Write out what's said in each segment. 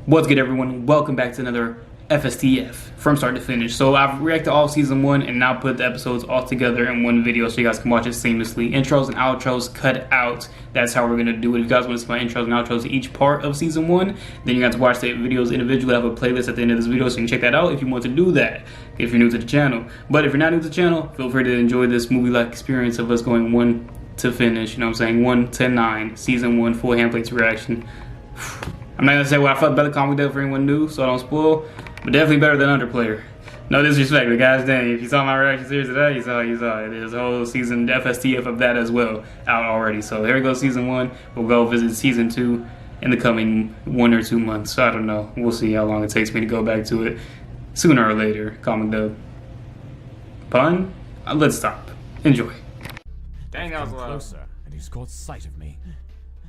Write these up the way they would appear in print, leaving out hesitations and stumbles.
What's good, everyone? Welcome back to another FSTF from start to finish. So I've reacted to all season 1 and now put the episodes all together in one video so you guys can watch it seamlessly. Intros and outros cut out. That's how we're gonna do it. If you guys want to see my intros and outros to each part of season 1, then you got to watch the videos individually. I have a playlist at the end of this video, so you can check that out if you want to do that, if you're new to the channel. But if you're not new to the channel, feel free to enjoy this movie-like experience of us going 1 to finish. You know what I'm saying? 1 to 9, season 1 full Handplates reaction. I'm not gonna say what I felt better comic dev for anyone new, so I don't spoil, but definitely better than Undertale. No disrespect, but guys, dang, if you saw my reaction series today, you saw it. There's a whole season FSTF of that as well out already. So here we go, season 1. We'll go visit season 2 in the coming 1 or 2 months. So I don't know. We'll see how long it takes me to go back to it. Sooner or later, comic dev. Pun? Let's stop. Enjoy. Dang, that was loud. Closer, and he's caught sight of me.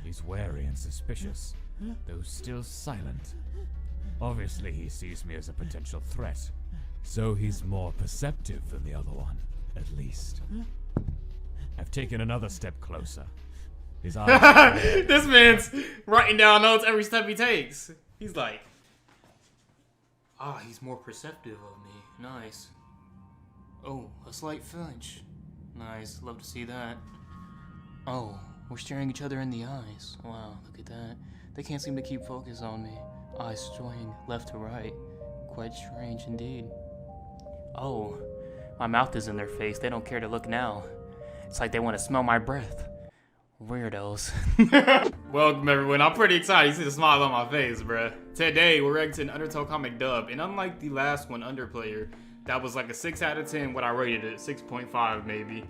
He's wary and suspicious, though still silent. Obviously, he sees me as a potential threat, so he's more perceptive than the other one, at least. I've taken another step closer. His eyes. This man's writing down notes every step he takes. He's like, he's more perceptive of me. Nice. Oh, a slight flinch. Nice, love to see that. Oh, we're staring each other in the eyes. Wow, look at that. They can't seem to keep focus on me. Eyes swaying left to right. Quite strange indeed. Oh, my mouth is in their face. They don't care to look now. It's like they want to smell my breath. Weirdos. Welcome, everyone. I'm pretty excited. You see the smile on my face, bruh. Today, we're reacting to Undertale comic dub. And unlike the last one, Underplayer, that was like a 6 out of 10, what I rated it, 6.5 maybe.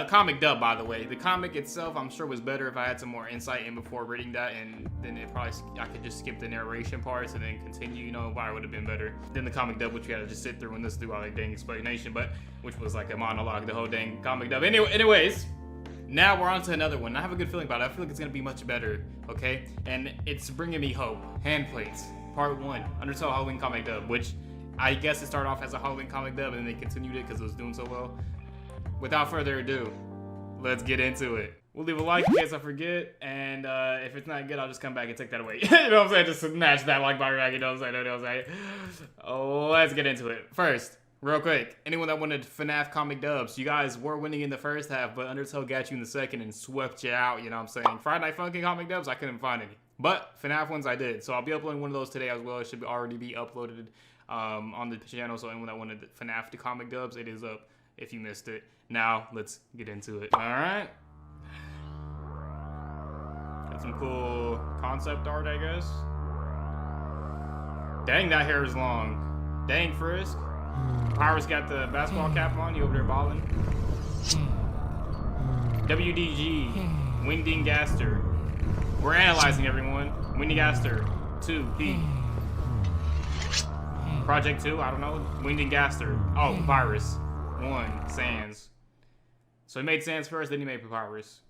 Comic dub, by the way. The comic itself, I'm sure, was better if I had some more insight in before reading that, and then I could just skip the narration parts and then continue, you know, why it would have been better than the comic dub, which you gotta just sit through and listen to all that dang explanation, but which was like a monologue, the whole dang comic dub. Anyways, now we're on to another one. I have a good feeling about it. I feel like it's gonna be much better, okay? And it's bringing me hope. Handplates, part 1, Undertale Halloween comic dub, which I guess it started off as a Halloween comic dub and then they continued it because it was doing so well. Without further ado, let's get into it. We'll leave a like in case I forget, and if it's not good, I'll just come back and take that away. You know what I'm saying? Just smash that like button, you know what I'm saying? Oh, let's get into it. First, real quick, anyone that wanted FNAF comic dubs, you guys were winning in the first half, but Undertale got you in the second and swept you out, you know what I'm saying? Friday Night Funkin' comic dubs, I couldn't find any. But FNAF ones I did, so I'll be uploading one of those today as well. It should already be uploaded on the channel, so anyone that wanted FNAF the comic dubs, it is up if you missed it. Now, let's get into it. Alright. Got some cool concept art, I guess. Dang, that hair is long. Dang, Frisk. Papyrus got the basketball cap on. You over there balling. WDG. Wingding Gaster. We're analyzing, everyone. Wingding Gaster. 2P. Project 2, I don't know. Wingding Gaster. Oh, Papyrus. 1, Sans. So he made Sans first, then he made Papyrus.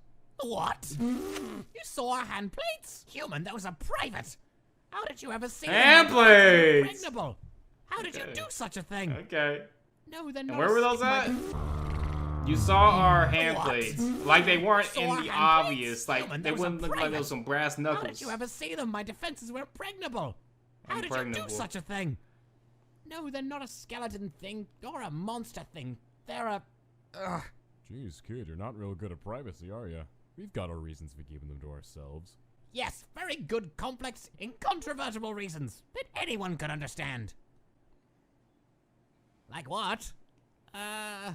What? You saw our handplates? Human, that was a private. How did you ever see Handplates? Impregnable. How did you do such a thing? Okay. No, they're And not. where were those at? You saw our handplates. Like they weren't in the obvious. Like Human, they wouldn't look like there was some brass knuckles. How did you ever see them? My defenses were impregnable. How did you do such a thing? No, they're not a skeleton thing or a monster thing. They're a... Jeez, kid, you're not real good at privacy, are you? We've got our reasons for keeping them to ourselves. Yes, very good, complex, incontrovertible reasons that anyone could understand. Like what? I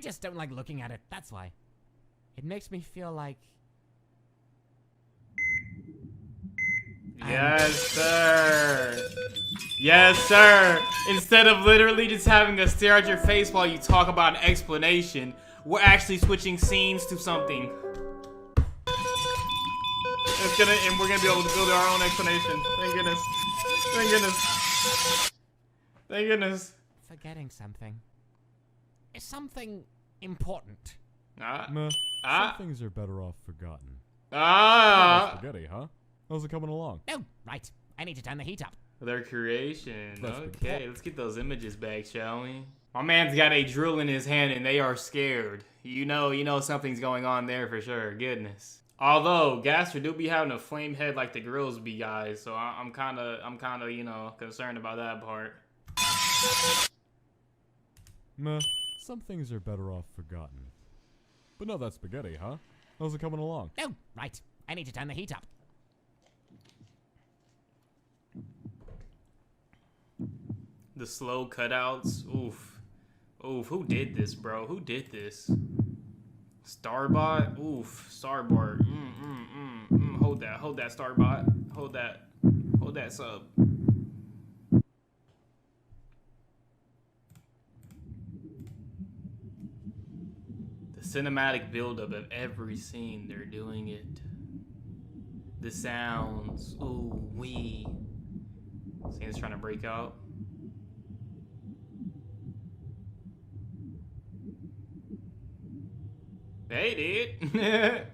just don't like looking at it, that's why. It makes me feel like... Yes, sir. Yes, sir. Instead of literally just having us stare at your face while you talk about an explanation, we're actually switching scenes to something. And we're gonna be able to build our own explanation. Thank goodness. Thank goodness. Thank goodness. Forgetting something. It's something important. Some things are better off forgotten. Spaghetti, huh? How's it coming along? No, right. I need to turn the heat up. Their creation. Okay, let's get those images back, shall we? My man's got a drill in his hand and they are scared. You know something's going on there for sure. Goodness. Although Gaster do be having a flame head like the girls be guys, so I'm kind of, you know, concerned about that part. Meh, some things are better off forgotten. But not that spaghetti, huh? How's it coming along? Oh, right. I need to turn the heat up. The slow cutouts. Oof. Oof. Who did this, bro? Who did this? Starbot? Oof. Starbot. Hold that. Hold that, Starbot. Hold that. Hold that sub. The cinematic buildup of every scene, they're doing it. The sounds. Ooh, wee. Scene's trying to break out. Hey, dude. Hey,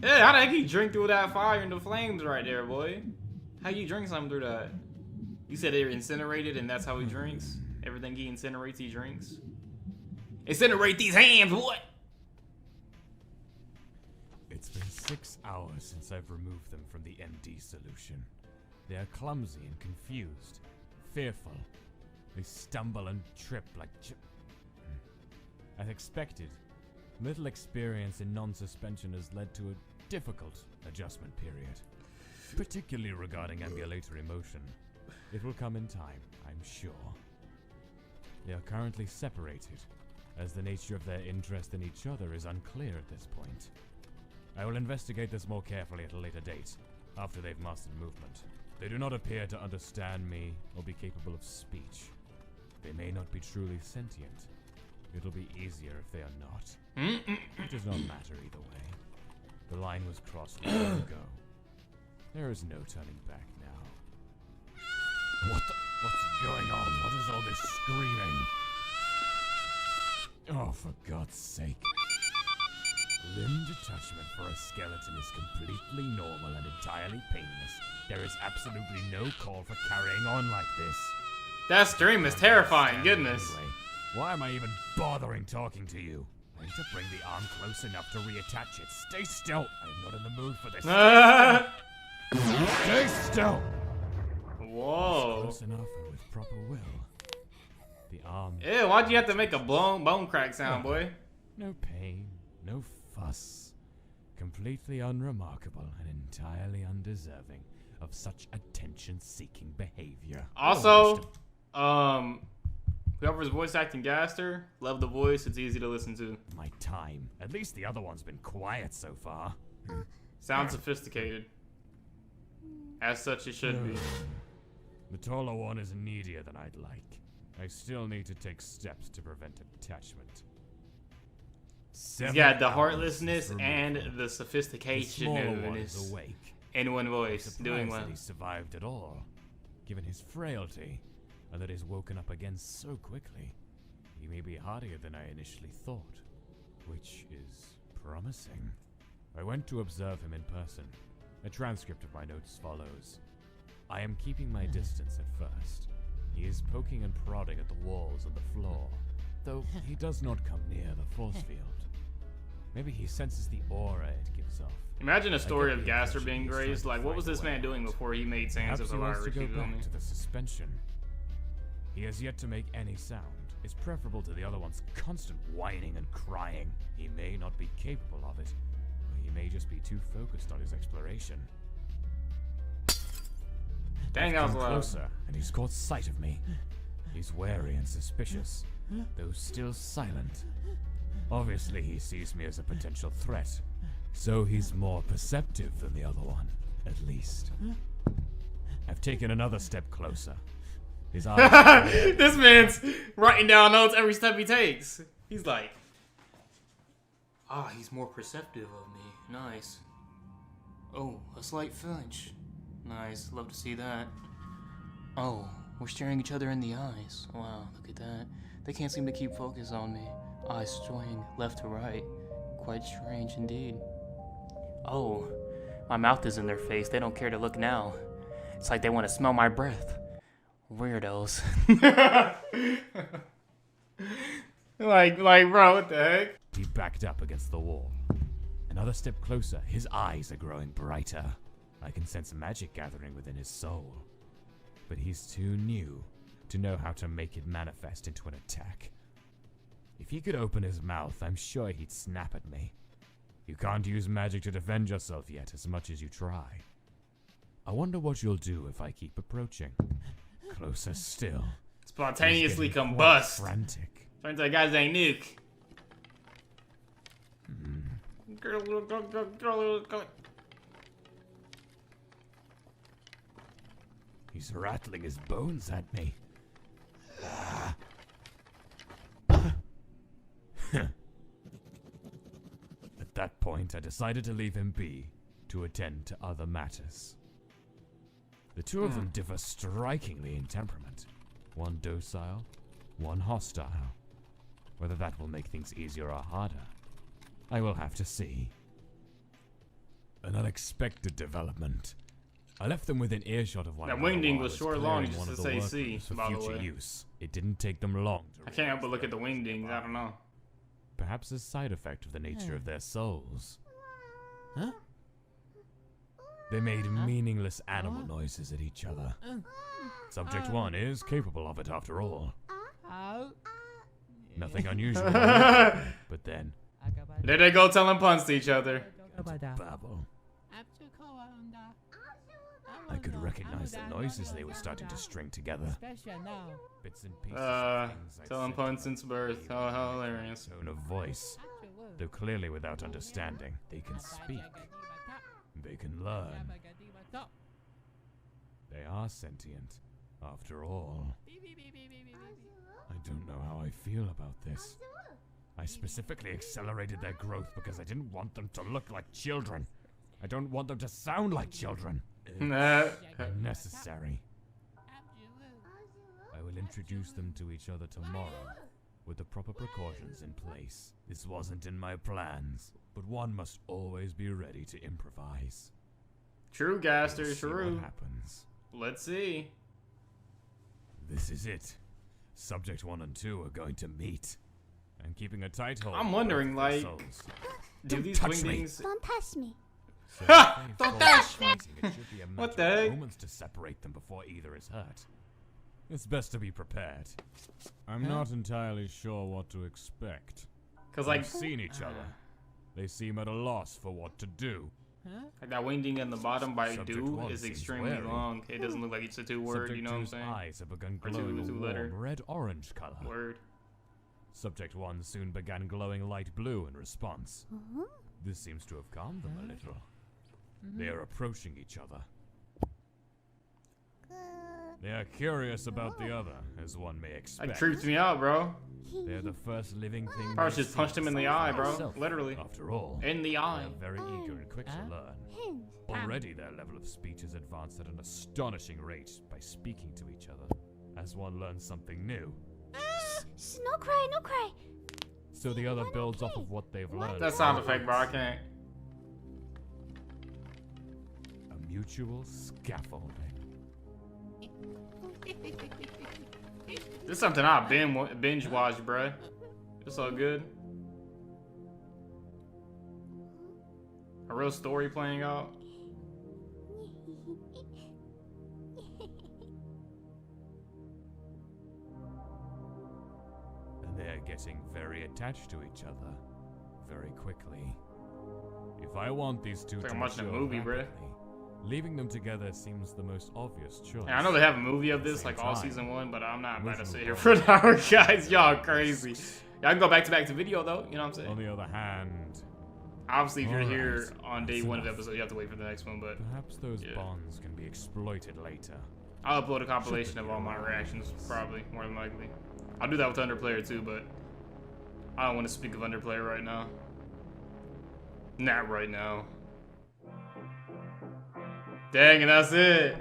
how the heck you drink through that fire and the flames right there, boy? How you drink something through that? You said they're incinerated and that's how he drinks? Everything he incinerates, he drinks? Incinerate these hands, what? It's been 6 hours since I've removed them from the MD solution. They are clumsy and confused, fearful. They stumble and trip like As expected, little experience in non-suspension has led to a difficult adjustment period, particularly regarding ambulatory motion. It will come in time, I'm sure. They are currently separated, as the nature of their interest in each other is unclear at this point. I will investigate this more carefully at a later date, after they've mastered movement. They do not appear to understand me or be capable of speech. They may not be truly sentient. It'll be easier if they are not. It does not matter either way. The line was crossed long ago. There is no turning back now. What's going on? What is all this screaming? Oh, for God's sake. Limb detachment for a skeleton is completely normal and entirely painless. There is absolutely no call for carrying on like this. That stream is terrifying, goodness. Anyway, why am I even bothering talking to you? I need to bring the arm close enough to reattach it. Stay still. I'm not in the mood for this. Stay still. Whoa. Close enough and with proper will. The arm. Ew, why'd you have to make a bone crack sound, boy? No pain, no fuss. Completely unremarkable and entirely undeserving of such attention-seeking behavior. Also, whoever's voice acting Gaster, love the voice. It's easy to listen to. My time. At least the other one's been quiet so far. Sounds sophisticated. As such, it should be. The taller one is needier than I'd like. I still need to take steps to prevent attachment. Yeah, the heartlessness and the sophistication one is awake. In one voice, doing well. That he survived at all, given his frailty, and that he's woken up again so quickly. He may be hardier than I initially thought, which is promising. I went to observe him in person. A transcript of my notes follows. I am keeping my distance at first. He is poking and prodding at the walls and the floor, though he does not come near the force field. Maybe he senses the aura it gives off. Imagine a story of Gaster being grazed. Like, what was this man doing before he made Sands of the Perhaps virus? he wants to go back to the suspension. He has yet to make any sound. It's preferable to the other one's constant whining and crying. He may not be capable of it, or he may just be too focused on his exploration. Dang, that was loud. Closer, and he's caught sight of me. He's wary and suspicious, though still silent. Obviously, he sees me as a potential threat, so he's more perceptive than the other one, at least. I've taken another step closer. His eyes. This man's writing down notes every step he takes. He's like, he's more perceptive of me. Nice. Oh, a slight flinch. Nice, love to see that. Oh, we're staring each other in the eyes. Wow, look at that. They can't seem to keep focus on me. Eyes swaying left to right. Quite strange indeed. Oh, my mouth is in their face. They don't care to look now. It's like they want to smell my breath. Weirdos. Like, bro, what the heck? He backed up against the wall. Another step closer, his eyes are growing brighter. I can sense magic gathering within his soul. But he's too new to know how to make it manifest into an attack. If he could open his mouth, I'm sure he'd snap at me. You can't use magic to defend yourself yet, as much as you try. I wonder what you'll do if I keep approaching. Closer still. Spontaneously He's getting quite combust. frantic. Turns out guys ain't nuke. He's rattling his bones at me. At that point, I decided to leave him be to attend to other matters. The two of them differ strikingly in temperament. One docile, one hostile. Whether that will make things easier or harder, I will have to see. An unexpected development. I left them within earshot of one That another wingding while I was short long, clearing just one to of the say workrooms C, for by the future way. use. It didn't take them long to I can't help but realize look at the their wingdings. I don't know. Perhaps a side effect of the nature of their souls. Huh? They made meaningless animal noises at each other. Subject 1 is capable of it after all. Oh. Nothing unusual. But then, There they go telling puns to each other. babble. I could recognize the noises they were starting to string together. Bits and pieces of things I'd Telling said puns about since them, birth. even Oh, with hilarious. their tone of voice. Though clearly without understanding, they can speak. They can learn. They are sentient, after all. I don't know how I feel about this. I specifically accelerated their growth because I didn't want them to look like children. I don't want them to sound like children. Nah. Necessary. I will introduce them to each other tomorrow, with the proper precautions in place. This wasn't in my plans, but one must always be ready to improvise. True, Gaster, We'll see true. what happens. Let's see. This is it. Subject 1 and 2 are going to meet. I'm keeping a tight hold. I'm on wondering, both their like, souls. Do Don't these touch me. wingdings? Don't touch me. So if they Don't fall touch fighting, it should be a What matter the of heck? moments to separate them before either is hurt. It's best to be prepared. I'm not entirely sure what to expect. Cause We've like seen each other. They seem at a loss for what to do. that wingding in the bottom by Subject do one is seems extremely wary. long. It doesn't look like it's a two-word. Subject You know what I'm 2's saying? eyes have begun Or glowing a two-letter. warm red-orange color. Word. Subject 1 soon began glowing light blue in response. This seems to have calmed them a little. They are approaching each other. They are curious about the other, as one may That expect. creeps me out, bro. They're the first living thing. Probably they've just punched seen him in the aside eye, from bro. itself. Literally. After all, In the they eye. are very eager and quick to learn. Hint. Already their level of speech has advanced at an astonishing rate by speaking to each other. As one learns something new, Shh, no cry, no cry. so the other builds off of what they've learned. That sound effect, bro. I can't. A mutual scaffolding. This is something I binge watch, bruh. It's all good. A real story playing out. And they are getting very attached to each other very quickly. If I want these two like to I'm watching a mature movie, bruh. rapidly, leaving them together seems the most obvious choice. And I know they have a movie of At the this, same like all time, season 1, but I'm not about to original sit here goal for an hour, is guys. Y'all crazy. Y'all can go back to video though. You know what I'm On saying? the other hand, Obviously, if you're Alright, here on day that's 1 of the enough. episode, you have to wait for the next one. But Perhaps those Yeah. bonds can be exploited later. I'll upload a compilation of all my reactions, probably, more than likely. I'll do that with Underplayer too, but I don't want to speak of Underplayer right now. Not right now. Dang, and that's it.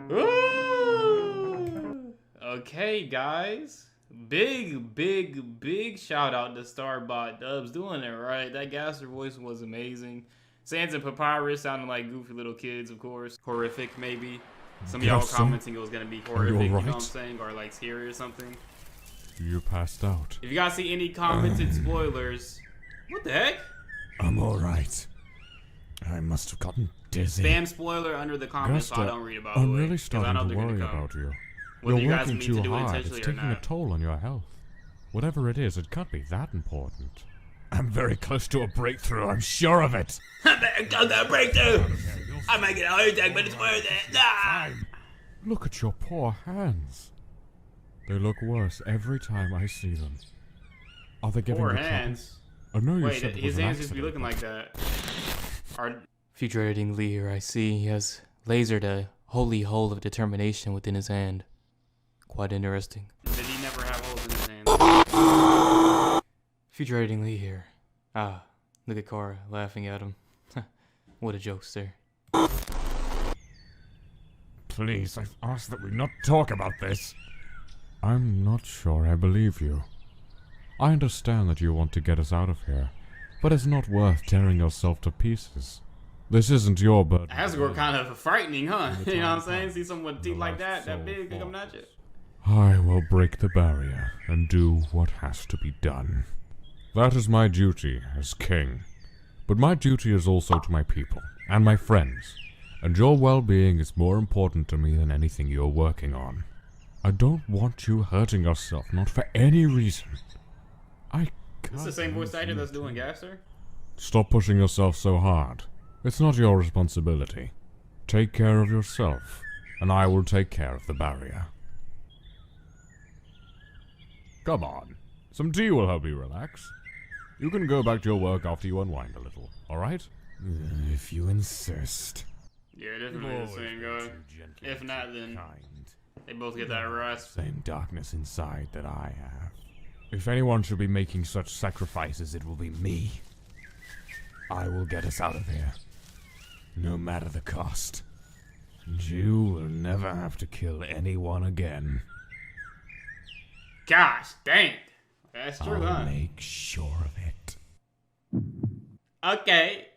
Woo! Okay, guys. Big shout out to Starbot Dubs doing it right. That Gaster voice was amazing. Sans and Papyrus sounding like goofy little kids, of course. Horrific, maybe. Some of y'all were Gaster, commenting it was gonna be you horrific, you know what I'm alright? saying? Or like scary or something. You passed out. If you guys see any commented spoilers, what the heck? I'm alright. I must have gotten dizzy. Spam spoiler under the comments so I Gaster, don't read about I'm it. really 'Cause I starting know to they're gonna worry come. about you. Whether you You're guys working mean to too do it hard. It's intentionally or taking a not. toll on your health. Whatever it is, it can't be that important. I'm very close to a breakthrough, I'm sure of it. I'm gonna breakthrough! I might get a heart attack, but it's worth it. Ah! Look at your poor hands. They look worse every time I see them. Are they giving Poor you trouble? hands. I know you Wait, said it his was an hands used to be accident, looking like that. Are Future editing Lee here, I see he has lasered a holy hole of determination within his hand. Quite interesting. did he never have holes in his hands? Future editing Lee here. Ah, look at Cora laughing at him. What a jokester. Please, I've asked that we not talk about this. I'm not sure I believe you. I understand that you want to get us out of here, but it's not worth tearing yourself to pieces. This isn't your burden. Asgore kind of frightening, huh? You know what I'm saying? See someone with teeth like that big, coming at you. I will break the barrier and do what has to be done. That is my duty as king. But my duty is also to my people and my friends, and your well-being is more important to me than anything you're working on. I don't want you hurting yourself, not for any reason. I can't. This is the same voice lose actor you that's doing too. Gaster? Stop pushing yourself so hard. It's not your responsibility. Take care of yourself, and I will take care of the barrier. Come on. Some tea will help you relax. You can go back to your work after you unwind a little, alright? If you insist. Yeah, definitely the same guy. If not, then they both get that rest. Same darkness inside that I have. If anyone should be making such sacrifices, it will be me. I will get us out of here, no matter the cost. And you will never have to kill anyone again. Gosh, dang. That's true, I'll huh? make sure of it. Okay.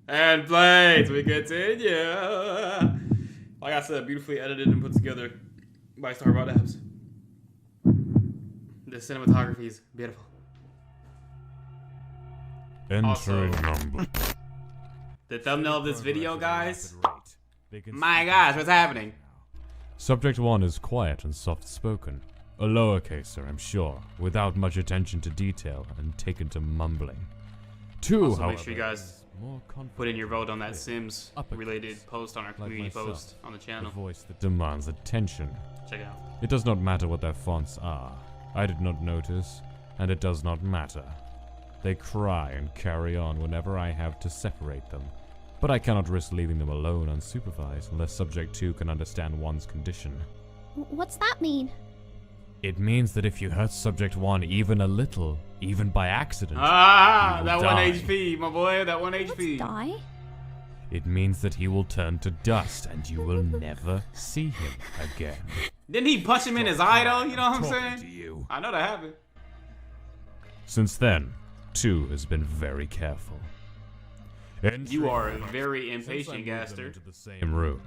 And plays, we continue. Like I said, beautifully edited and put together by Starbot Apps. The cinematography is beautiful. Also, the thumbnail of this video, guys. My gosh, what's happening? Subject 1 is quiet and soft-spoken. A lowercaser, I'm sure, without much attention to detail and taken to mumbling. 2, Also, however, make sure you guys is more confident, put in your vote on that Sims uppercase, related post on our community myself, post on the a channel. voice that demands attention. Check it out. It does not matter what their fonts are. I did not notice, and it does not matter. They cry and carry on whenever I have to separate them. But I cannot risk leaving them alone unsupervised unless Subject 2 can understand one's condition. What's that mean? It means that if you hurt Subject 1 even a little, even by accident, Ah, he will that die. 1 HP, my boy, that 1 Let's HP. die. It means that he will turn to dust and you will never see him again. Didn't he punch him in his eye though? You know what I'm Talking to saying? you. I know that happened. Since then, 2 has been very careful. You are very impatient, Gaster. Into the same room.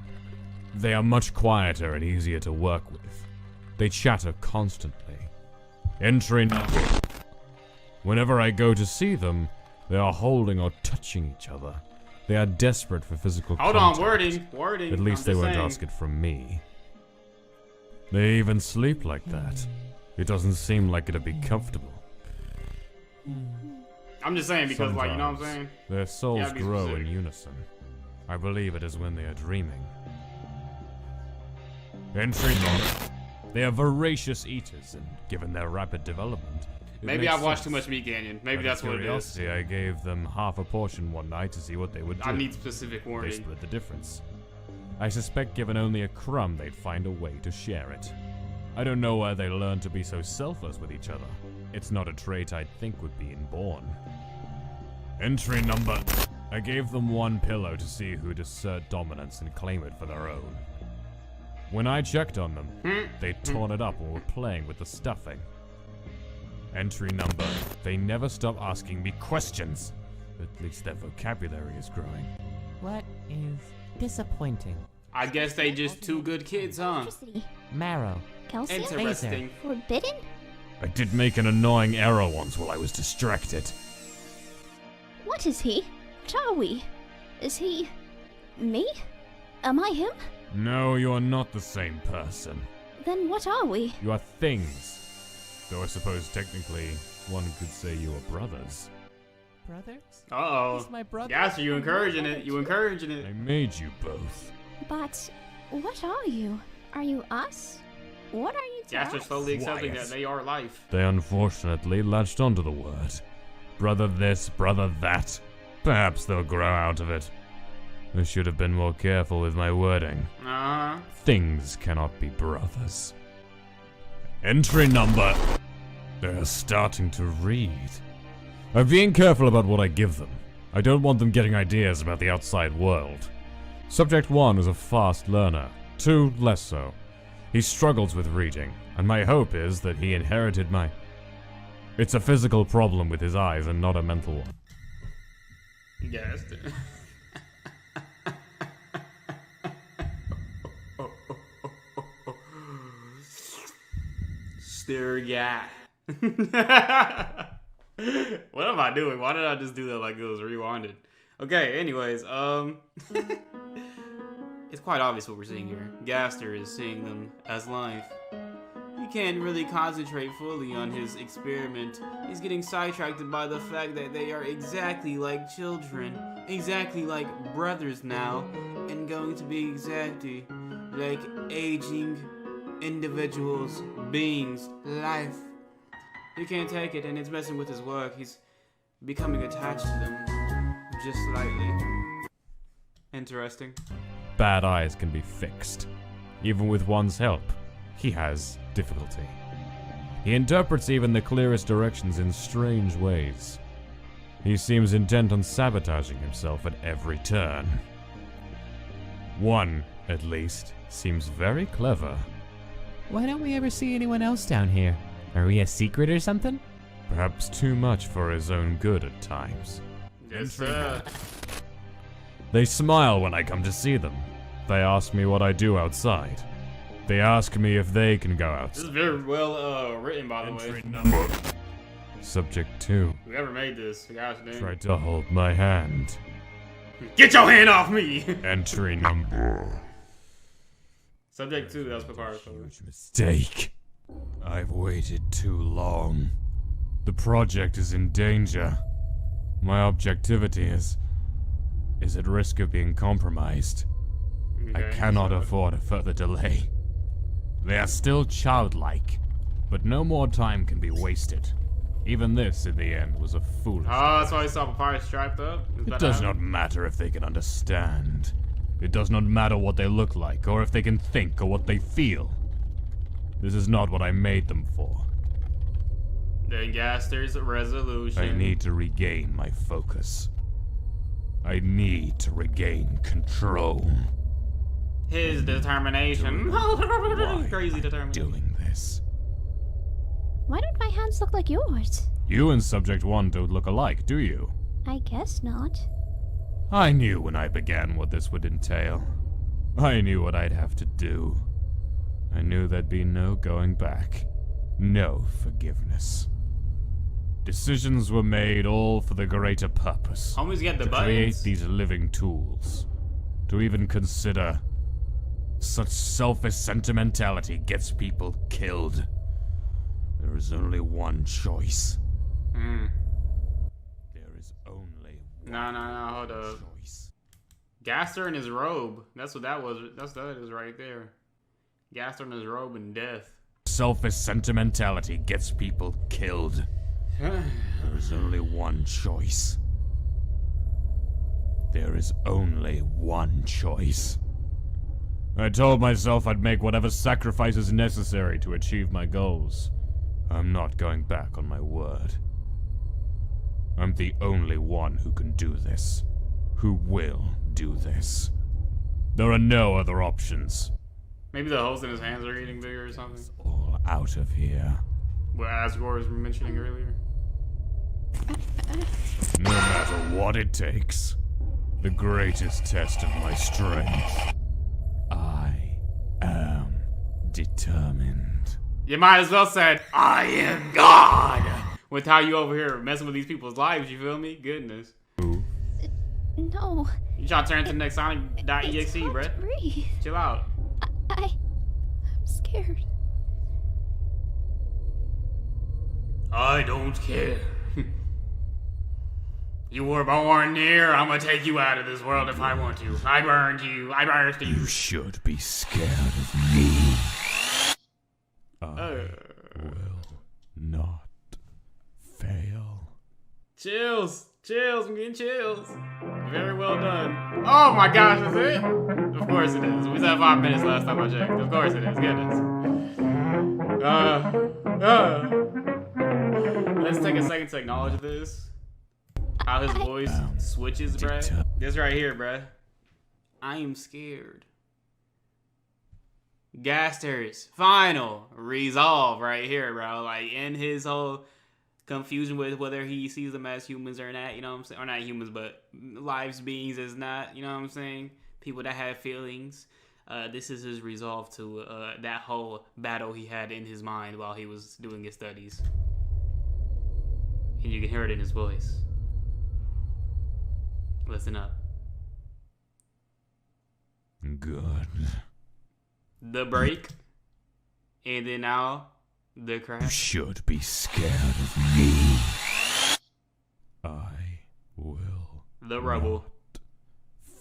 They are much quieter and easier to work with. They chatter constantly. Entry number. Whenever I go to see them, they are holding or touching each other. They are desperate for physical Hold contact. on, wording. At least I'm they just won't saying. ask it from me. They even sleep like that. It doesn't seem like it'd be comfortable. I'm just saying because, like, you know what I'm saying? Their souls Yeah, be grow specific. in unison. I believe it is when they are dreaming. Entry number. They are voracious eaters, and given their rapid development, it Maybe makes I've watched too sense. much Meat Canyon. Maybe Out of that's what it is. curiosity, I gave them half a portion one night to see what they would do. I need specific They wording. split the difference. I suspect given only a crumb, they'd find a way to share it. I don't know where they learned to be so selfless with each other. It's not a trait I'd think would be inborn. Entry number. I gave them one pillow to see who'd assert dominance and claim it for their own. When I checked on them, they'd torn it up and were playing with the stuffing. Entry number. They never stop asking me questions. At least their vocabulary is growing. What is disappointing? I guess they just two good kids, huh? Electricity. Marrow. Calcium? Interesting. Forbidden? I did make an annoying error once while I was distracted. What is he? What are we? Is he... me? Am I him? No, you are not the same person. Then what are we? You are things. Though I suppose technically one could say you are brothers. Brothers? Uh-oh. He's my brother. Gaster, you I'm encouraging my it. You brother, encouraging it. I made you both. But what are you? Are you us? What are you to Gaster's us? slowly accepting Quiet. that they are life. They unfortunately latched onto the word. Brother this, brother that. Perhaps they'll grow out of it. I should have been more careful with my wording. Uh-huh. Things cannot be brothers. Entry number... They're starting to read. I'm being careful about what I give them. I don't want them getting ideas about the outside world. Subject 1 is a fast learner. 2, less so. He struggles with reading, and my hope is that he inherited my... It's a physical problem with his eyes and not a mental one. Gaster. Stir guy. What am I doing? Why did I just do that like it was rewinded? Okay, anyways, it's quite obvious what we're seeing here. Gaster is seeing them as life. He can't really concentrate fully on his experiment. He's getting sidetracked by the fact that they are exactly like children, exactly like brothers now, and going to be exactly like aging individuals, beings, life. He can't take it, and it's messing with his work. He's becoming attached to them, just slightly. Interesting. Bad eyes can be fixed. Even with one's help, he has difficulty. He interprets even the clearest directions in strange ways. He seems intent on sabotaging himself at every turn. One, at least, seems very clever. Why don't we ever see anyone else down here? Are we a secret or something? Perhaps too much for his own good at times. Yes, sir. They smile when I come to see them. They ask me what I do outside. They ask me if they can go This is outside. very well written, by the way. Number. Subject 2 Whoever made this, gosh dang. tried to hold my hand. Get your hand off me! Entry number. Subject 2, that was Papyrus. Huge mistake. I've waited too long. The project is in danger. My objectivity is at risk of being compromised. I Okay, cannot so- afford a further delay. They are still childlike, but no more time can be wasted. Even this, in the end, was a foolish. Oh, that's why I saw Papyrus strapped up? Is It that does how- not matter if they can understand. It does not matter what they look like, or if they can think, or what they feel. This is not what I made them for. Then Gaster's resolution. I need to regain my focus. I need to regain control. His determination. Why Crazy am I determination. doing this? Why don't my hands look like yours? You and Subject 1 don't look alike, do you? I guess not. I knew when I began what this would entail. I knew what I'd have to do. I knew there'd be no going back. No forgiveness. Decisions were made all for the greater purpose. Homies got the To create buttons. these living tools. To even consider such selfish sentimentality gets people killed. There is only one choice. There is only one No, hold up. choice. Gaster in his robe. That's what that was. That is right there. Gaster in his robe and death. Selfish sentimentality gets people killed. There is only one choice. There is only one choice. I told myself I'd make whatever sacrifices necessary to achieve my goals. I'm not going back on my word. I'm the only one who can do this. Who will do this. There are no other options. Maybe the holes in his hands are getting bigger or something. It's all out of here. Well, as Gore was mentioning earlier. No matter what it takes. The greatest test of my strength. I am determined. You might as well said, I am God! With how you over here messing with these people's lives, you feel me? Goodness. No. You trying to turn into the next Sonic.exe, It's hard bruh? to breathe. Chill out. I'm scared. I don't care. You were born here. I'm gonna take you out of this world if I want to. I burned you. I birthed you. You should be scared of me. I will not fail. Chills. Chills. I'm getting chills. Very well done. Oh my gosh, that's it? Of course it is. We still have 5 minutes last time I checked. Of course it is. Goodness. Let's take a second to acknowledge this. How his voice switches, bruh. This right here, bruh. I am scared. Gaster's final resolve right here, bro. Like, in his whole confusion with whether he sees them as humans or not, you know what I'm saying? Or not humans, but lives, beings as not, you know what I'm saying? People that have feelings. This is his resolve to that whole battle he had in his mind while he was doing his studies. And you can hear it in his voice. Listen up. Good. The break. And then now, the You crash. should be scared of me. I will The rubble.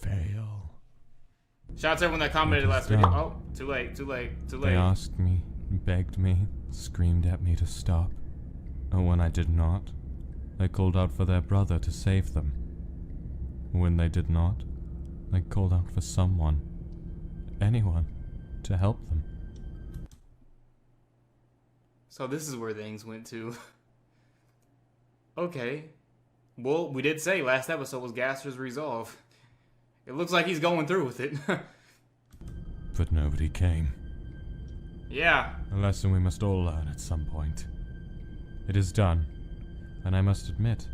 fail. Shout out to everyone that commented last video. Oh, too late, too late, too They late. asked me, begged me, screamed at me to stop. And when I did not, they called out for their brother to save them. When they did not, they called out for someone, anyone, to help them. So this is where things went to. Okay. Well, we did say last episode was Gaster's resolve. It looks like he's going through with it. But nobody came. Yeah. A lesson we must all learn at some point. It is done, and I must admit,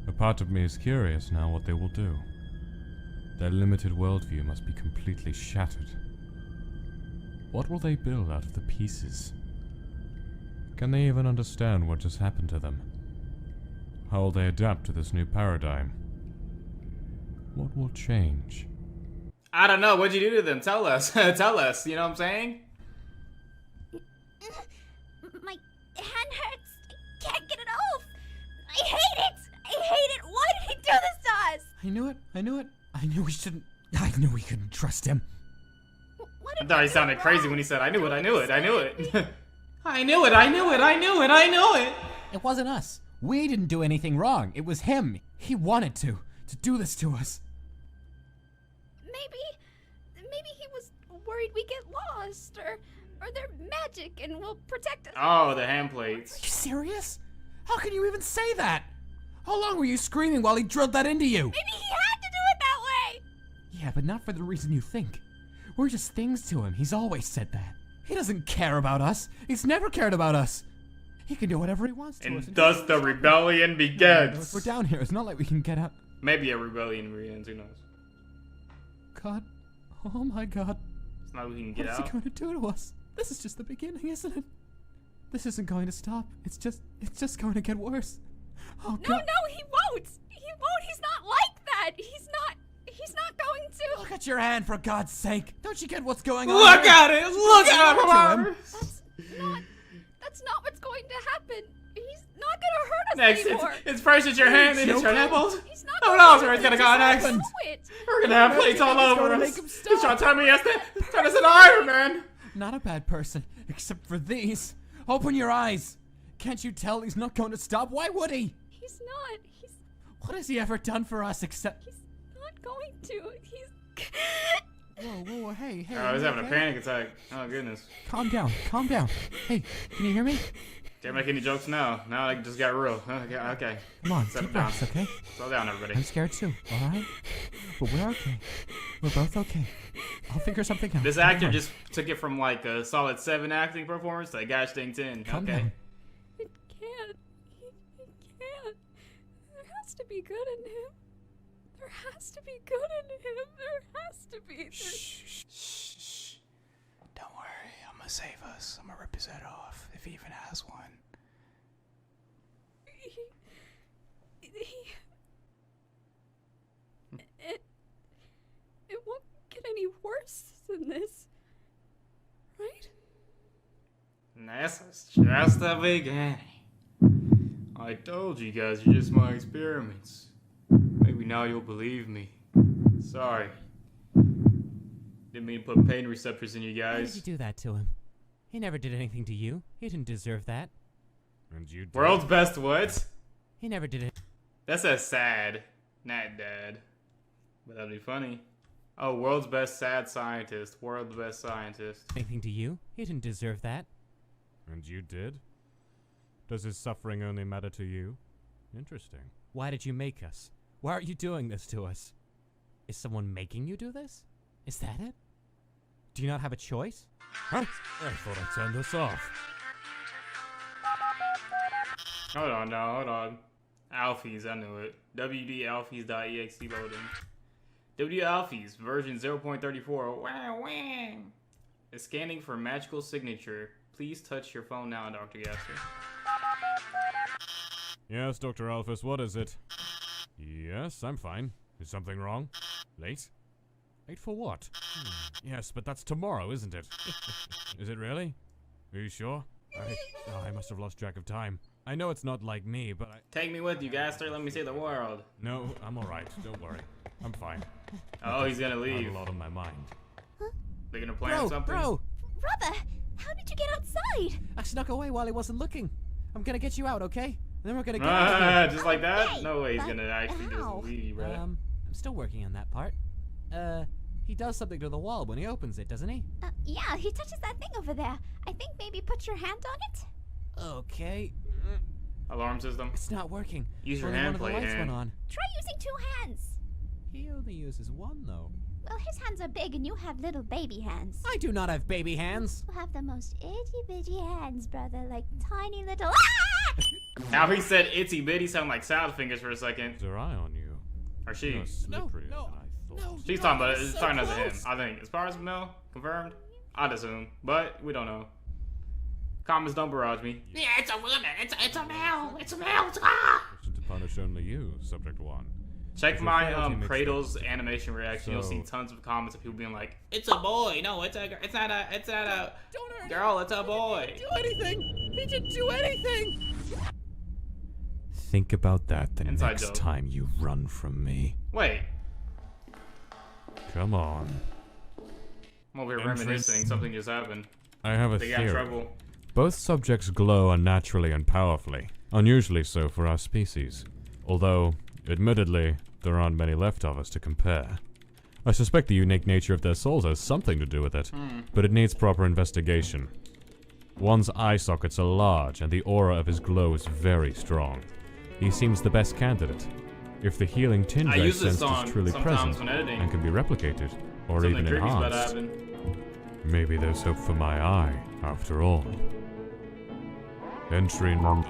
a part of me is curious now what they will do. Their limited worldview must be completely shattered. What will they build out of the pieces? Can they even understand what just happened to them? How will they adapt to this new paradigm? What will change? I don't know. What'd you do to them? Tell us. Tell us. You know what I'm saying? My hand hurts. I can't get it off. I hate it. I hate it. Why did he do this to us? I knew it. I knew it. I knew we shouldn't. I knew we couldn't trust him. What I did thought he we do sounded crazy wrong? when he said, I knew it, I knew it, I knew it. I knew it, I knew it, I knew it, I knew it. It wasn't us. We didn't do anything wrong. It was him. He wanted to do this to us. Maybe he was worried we get lost, or they're magic and will protect us. Oh, the Are handplates. you serious? How can you even say that? How long were you screaming while he drilled that into you? Maybe he had to do it that way. Yeah, but not for the reason you think. We're just things to him. He's always said that. He doesn't care about us. He's never cared about us. He can do whatever he wants to And us. thus the rebellion If begins. we're down here, it's not like we can get out. Maybe a rebellion begins, who knows? God. Oh my God. It's not we can What get is he out. going to do to us? This is just the beginning, isn't it? This isn't going to stop. It's just going to get worse. Oh No, God. he won't. He won't. He's not like that. He's not going to. Look at your hand, for God's sake. Don't you get what's going on? Look here? at it! Look at to him. Papyrus! That's not what's going to happen. He's not gonna hurt us Next, anymore. it's first it's your hand, then it's your nipples. He's not Who going knows to where it's gonna do go next? it. We're gonna have plates all He's over gonna us. make him He's stop. trying to tell me turn us into Iron Man. Not a bad person, except for these. Open your eyes. Can't you tell he's not going to stop? Why would he? He's not. He's What has he ever done for us except... not going to. He's. Whoa, hey. Oh, he's you having a okay? panic attack. Oh, goodness. Calm down. Hey, can you hear me? Can't make any jokes now. Now it just got real. Okay. Come on, Settle deep down. breaths, okay? Slow down, everybody. I'm scared too, alright? But we're okay. We're both okay. I'll figure something out. This Don't actor worry. just took it from like a solid 7 acting performance to a gosh dang 10. Calm Okay. down. It can't. He can't. There has to be good in him. There has to be good in him. There has to be. Shh. Don't worry. I'm gonna save us. I'm gonna rip his head off, if he even has one. It won't get any worse than this, right? This is just the beginning. I told you guys, you're just my experiments. Maybe now you'll believe me. Sorry. Didn't mean to put pain receptors in you Why did guys. you do that to him? He never did anything to you. He didn't deserve that. And you did. World's best what? He never did it. That's a sad. Not dad. But that'd be funny. Oh, world's best sad scientist. World's best scientist. Anything to you. He didn't deserve that. And you did? Does his suffering only matter to you? Interesting. Why did you make us? Why are you doing this to us? Is someone making you do this? Is that it? Do you not have a choice? Huh? I thought I turned this off. Hold on, no, hold on. Alphys, I knew it. wdalphys.exe loading. wdalphys version 0.34. Wow, wow. Is scanning for magical signature. Please touch your phone now, Dr. Gaster. Yes, Dr. Alphys, what is it? Yes, I'm fine. Is something wrong? Late? Late for what? Yes, but that's tomorrow, isn't it? Is it really? Are you sure? I must have lost track of time. I know it's not like me, but I... Take me with you, Gaster. Let me see the world. No, I'm alright. Don't worry. I'm fine. Oh, he's gonna I have leave. a lot on my mind. They're gonna plan something. Bro! Brother, how did you get outside? I snuck away while he wasn't looking. I'm gonna get you out, okay? And then we're gonna get out of here. Just like that? Okay, No way he's but gonna actually how? just leave you, bro. I'm still working on that part. He does something to the wall when he opens it, doesn't he? Yeah, he touches that thing over there. I think maybe put your hand on it. Okay. Alarm system. It's not working. Use your Only hand one of the plate lights hand. went on. Try using 2 hands. He only uses one, though. Well, his hands are big and you have little baby hands. I do not have baby hands. You have the most itty-bitty hands, brother, like tiny little... Ah! Now he said itsy bitty, sound like salad fingers for a second. Is her eye on you? Or she. You're slipperier no, than I thought. She's talking about it. It's talking to him, I think. As far as Mel, confirmed? I'd assume. But we don't know. Comments don't barrage me. Yeah, it's a woman. It's a male. It's a male. It's Question to punish only you, subject one. Check If my your faculty makes Cradle's sense. animation reaction. You'll see So- tons of comments of people being like, "It's a boy. No, it's not a Don't hurt girl. It's a boy." Do anything. He didn't do anything. Think about that the Inside next joke. time you run from me. Wait, Come on. I'm over here Entrance. reminiscing. Something just happened. I have a They got in theory. trouble. Both subjects glow unnaturally and powerfully, unusually so for our species. Although, admittedly, there aren't many left of us to compare. I suspect the unique nature of their souls has something to do with it, but it needs proper investigation. One's eye sockets are large, and the aura of his glow is very strong. He seems the best candidate. If the healing tinge I I use this sensed song is truly sometimes present when editing. and can be replicated, or Something even creepy's about to enhanced, happen. maybe there's hope for my eye, after all. Entry number...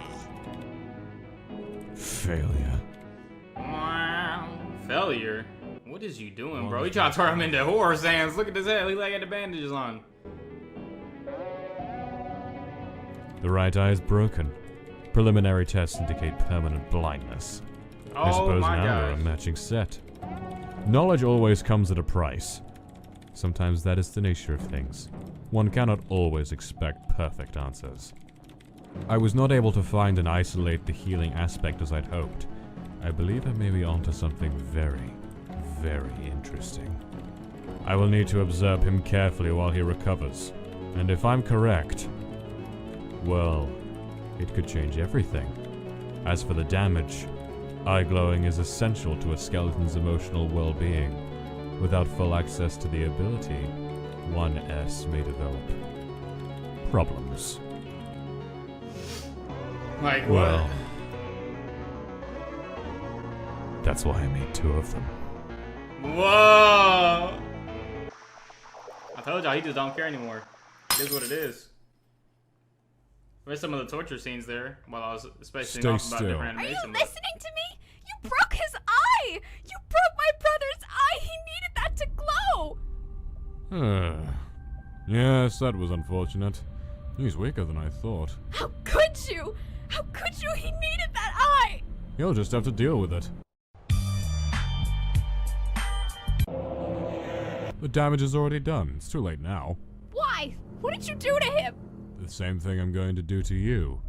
Failure. Wow. Failure. What is you doing, bro? You trying to turn him into horror sands. Look at his head. He like got the bandages on. The right eye is broken. Preliminary tests indicate permanent blindness. I Oh suppose my now we're a gosh. matching set. Knowledge always comes at a price. Sometimes that is the nature of things. One cannot always expect perfect answers. I was not able to find and isolate the healing aspect as I'd hoped. I believe I may be onto something very, very interesting. I will need to observe him carefully while he recovers. And if I'm correct, well, it could change everything. As for the damage, eye glowing is essential to a skeleton's emotional well-being. Without full access to the ability, one S may develop problems. Like Well, what? that's why I made 2 of them. Whoa! I told y'all he just don't care anymore. It is what it is. There's some of the torture scenes there while I was especially Stay off about still. different Are you animation. but- listening to me? You broke his eye! You broke my brother's eye! He needed that to glow! Yes, that was unfortunate. He's weaker than I thought. How could you? How could you? He needed that eye! You'll just have to deal with it. The damage is already done. It's too late now. Why? What did you do to him? The same thing I'm going to do to you.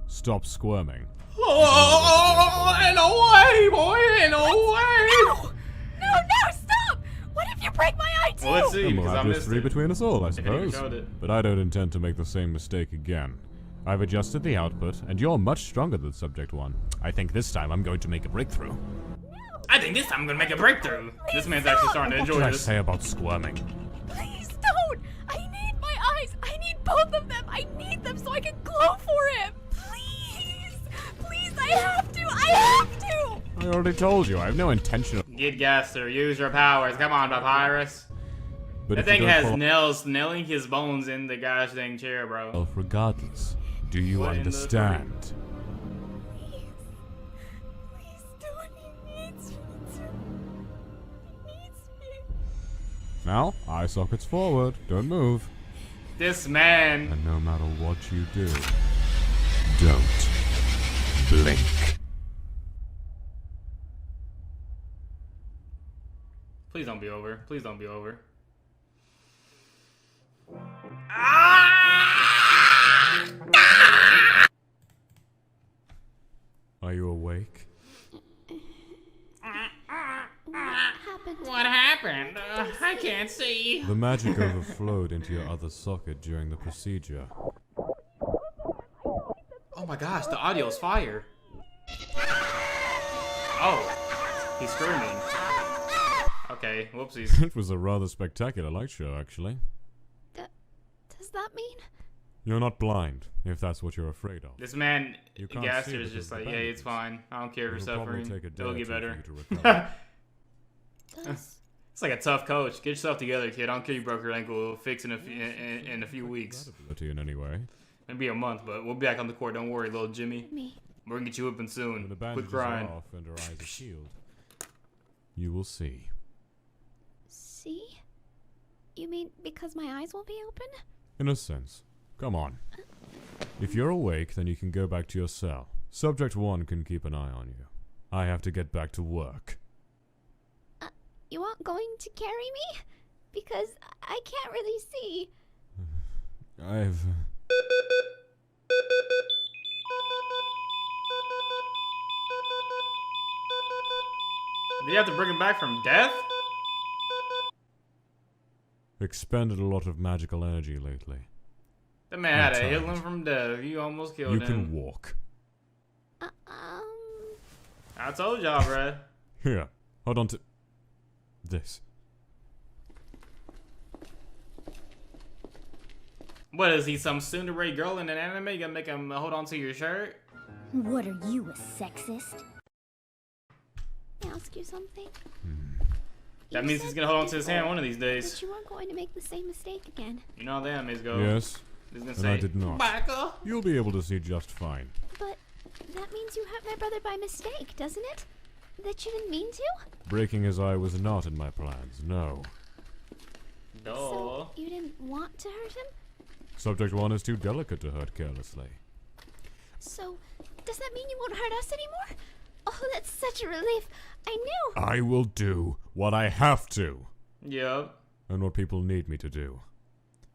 Stop squirming. Oh, and away, boy, and away! No, stop! What if you break my eye too? Well, let's see, And we'll because I have just missed 3 it. between us all, I I didn't even suppose. count it. But I don't intend to make the same mistake again. I've adjusted the output, and you're much stronger than Subject 1. I think this time I'm going to make a breakthrough. I think this time I'm gonna make a breakthrough. This man's actually starting to What enjoy did I this. say about squirming? Please don't! I need my eyes! I need both of them! I need them so I can glow for him! Please! Please, I have to! I have to! I already told you, I have no intention of... Get Gaster, use your powers. Come on, Papyrus. But That if you thing don't has follow- nails nailing his bones in the gosh dang chair, bro. Well, regardless, do you What in the understand? Please. Please don't. He needs me to. He needs me. Now, eye sockets forward, don't move. This man. And no matter what you do, don't blink. Please don't be over. Please don't be over. Are you awake? What happened? I can't see. The magic overflowed into your other socket during the procedure. Oh my gosh, the audio's fire. Oh, he's screaming. Okay, whoopsies. It was a rather spectacular light show, actually. Does that mean? You're not blind, if that's what you're afraid of. This man, You can't see Gaster, is because just of like, the yeah, it's bandages. fine. I don't care if you're It'll probably suffering. take a day It'll or get two better. for you to recover. Does It's like a tough coach. Get yourself together, kid. I don't care you broke your ankle. We'll fix it in a few weeks. Ability in any way. Maybe a month, but we'll be back on the court. Don't worry, little Jimmy. me? We're gonna get you whipping soon. When the Quit bandages crying. are off and her eyes are healed, you will see. See? You mean because my eyes won't be open? In a sense. Come on. If you're awake, then you can go back to your cell. Subject 1 can keep an eye on you. I have to get back to work. You aren't going to carry me? Because I can't really see. I've... Did you have to bring him back from death? expended a lot of magical energy lately. The man had to I'm heal tired. him from death. You almost killed You him. can walk. I told y'all, bruh. Here, hold on to... this. What is he, some tsundere girl in an anime? You gonna make him hold on to your shirt? What are you, a sexist? Can I ask you something? That You means said he's gonna hold on to his hand before one of these days. that you weren't going to make the same mistake again. You know how the animes go. Yes, He's gonna and I say, did not. Baka. You'll be able to see just fine. But that means you hurt my brother by mistake, doesn't it? That you didn't mean to? Breaking his eye was not in my plans, no. Duh. So you didn't want to hurt him? Subject 1 is too delicate to hurt carelessly. So does that mean you won't hurt us anymore? Oh, that's such a relief. I knew. I will do what I have to, Yep. and what people need me to do.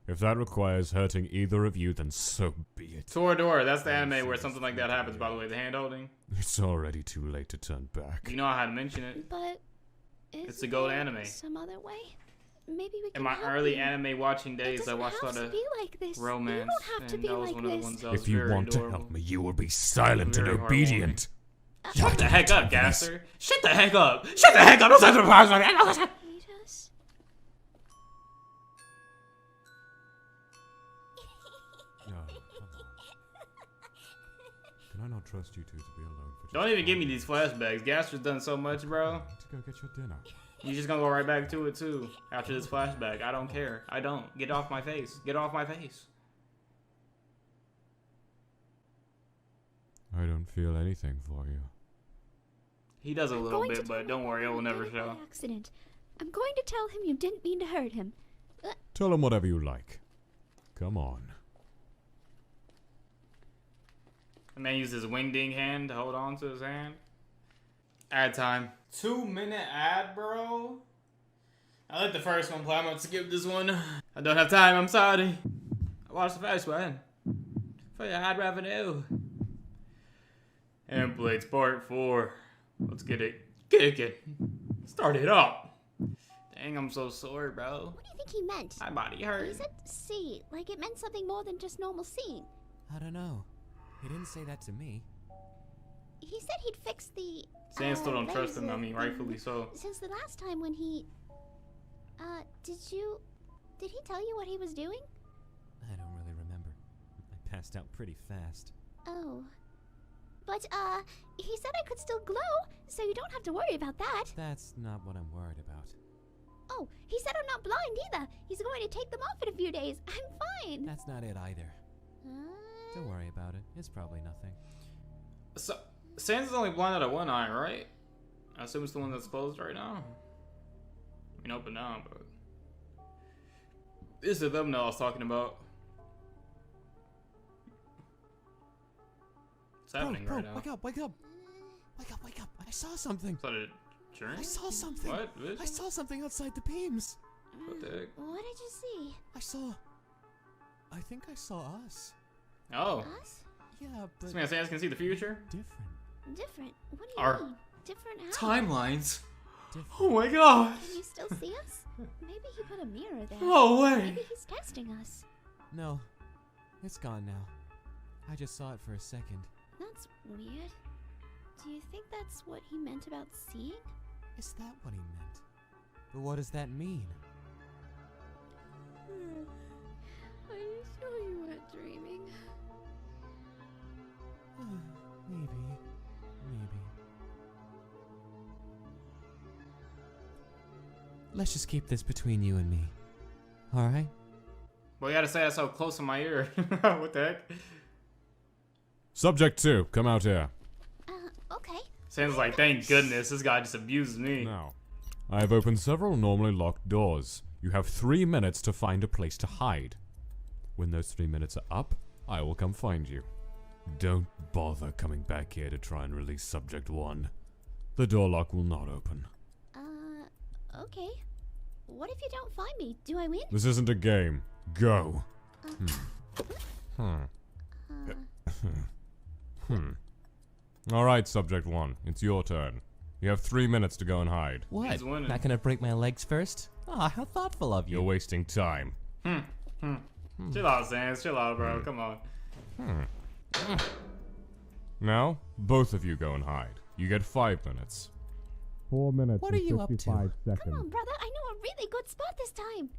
If that requires hurting either of you, then so be it. Toradora, that's the anime where something like that happens, by the way, the hand holding. It's already too late to turn back. You know I had to mention it. But It's a gold anime. Some other way? Maybe we can In my help early you. anime watching It days, I doesn't watched a have lot to of be like this. romance, You don't have to and be that was like one of the this. ones that was If you very want adorable. to help me, you will be silent and Very heartwarming. obedient. Shut the heck up, Gaster! Shut the heck up! Shut the heck up! Don't say the Hate us? No, come on. Can I not trust you two to be alone for just Don't even give me 5 these flashbacks. Gaster's done so much, bro. minutes? To go get your dinner. You're just gonna go right back to it too after this flashback. I don't care. I don't. Get off my face. Get off my face. I don't feel anything for you. He does a I'm little going to bit, tell but don't my worry, it brother will you never did it by show. accident. I'm going to tell him you didn't mean to hurt him. Tell him whatever you like. Come on. The man used his wingding hand to hold on to his hand. Ad time. 2-minute ad, bro? I let the first one play. I'm gonna skip this one. I don't have time, I'm sorry. I watched the first one. For your ad revenue. Handplates part 4. Let's get it kicking. Start it up. Dang, I'm so sore, bro. What do you think he meant? My body He hurts. said C, like it meant something more than just normal seeing. I don't know. He didn't say that to me. He said he'd fix the. Sam still don't trust him, I laser mean, thing rightfully so. Since the last time when he. Did he tell you what he was doing? I don't really remember. I passed out pretty fast. Oh. But, he said I could still glow, so you don't have to worry about that. That's not what I'm worried about. Oh, he said I'm not blind either. He's going to take them off in a few days. I'm fine. That's not it either. Don't worry about it. It's probably nothing. So, Sans is only blind out of one eye, right? I assume it's the one that's closed right now. I mean, open now, but... This is the thumbnail I was talking about. What's happening bro, right now? wake up, wake up! Wake up, wake up! I saw something! Is that a journey? I saw something! What? Vision? I saw something outside the beams! What the heck? What did you see? I think I saw us. Oh. Us? Yeah, but This man Sans can see the future? different. Different? What do you Our mean? Different how? Timelines? Different. Oh my god! Can you still see us? Maybe he put a mirror there. No way! Maybe he's testing us. No, it's gone now. I just saw it for a second. That's weird. Do you think that's what he meant about seeing? Is that what he meant? But what does that mean? Are you sure you weren't dreaming? Maybe. Let's just keep this between you and me. Alright? Well, you gotta say that so close to my ear. What the heck? Subject 2, come out here. Okay. Sans like, thank goodness, this guy just abused me. Now, I have opened several normally locked doors. You have 3 minutes to find a place to hide. When those 3 minutes are up, I will come find you. Don't bother coming back here to try and release Subject 1. The door lock will not open. Okay. What if you don't find me? Do I win? This isn't a game. Go. Alright, Subject 1. It's your turn. You have 3 minutes to go and hide. What? He's winning. Not gonna break my legs first? Ah, how thoughtful of you. You're wasting time. Chill out, Sans. Chill out, bro. Come on. Now, both of you go and hide. You get 5 minutes. 4 minutes What are you up to? Come on, brother. I know a really good spot this time.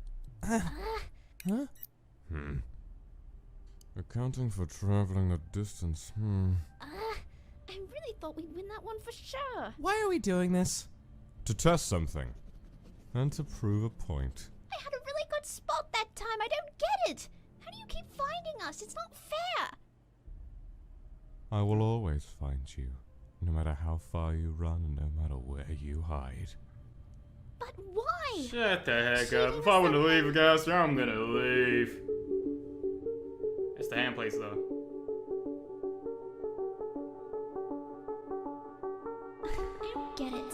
Accounting for traveling the distance. I really thought we'd win that one for sure. Why are we doing this? To test something. And to prove a point. I had a really good spot that time. I don't get it. How do you keep finding us? It's not fair. I will always find you. No matter how far you run and no matter where you hide. But why? Shut the heck up. Cheating If I want to is leave, Gaster, I'm gonna leave. It's the Handplates, though. I don't get it.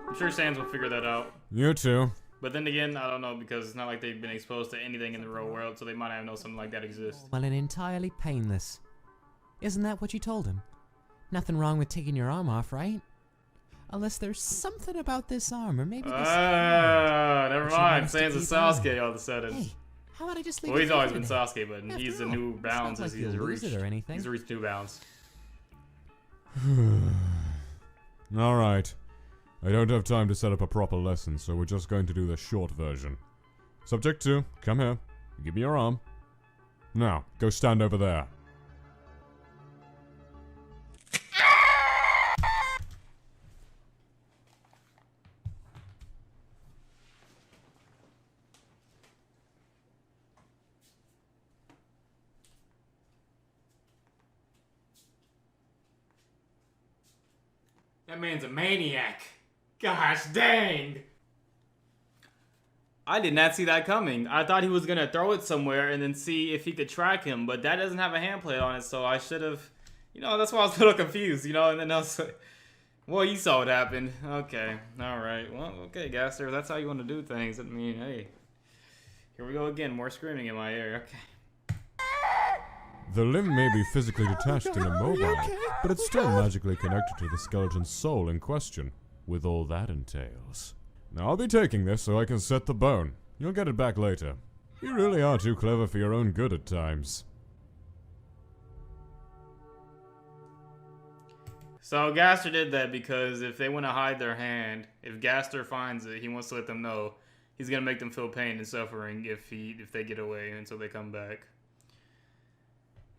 I'm sure Sans will figure that out. You too. But then again, I don't know, because it's not like they've been exposed to anything in the real world, so they might not know something like that exists. Well, and entirely painless. Isn't that what you told him? Nothing wrong with taking your arm off, right? Unless there's something about this arm, or maybe this... Never But she mind. wants to Sans is keep on. Sasuke all of a sudden. Hey, how about I just leave Well, it he's always for been today? Sasuke, but After he's the all, new it's bounds not as like he's you'll lose reached. it or anything. He's reached new bounds. Alright. I don't have time to set up a proper lesson, so we're just going to do the short version. Subject 2, come here. Give me your arm. Now, go stand over there. That man's a maniac. Gosh dang. I did not see that coming. I thought he was gonna throw it somewhere and then see if he could track him, but that doesn't have a hand plate on it, so I should have, you know, that's why I was a little confused, you know, and then I was like, well, you saw what happened. Okay, alright, well, okay, Gaster, that's how you want to do things. I mean, hey, here we go again, more screaming in my ear, okay. The limb may be physically detached and immobile, but it's still magically connected to the skeleton's soul in question, with all that entails. Now I'll be taking this so I can set the bone. You'll get it back later. You really are too clever for your own good at times. So Gaster did that because if they want to hide their hand, if Gaster finds it, he wants to let them know he's gonna make them feel pain and suffering if they get away until they come back.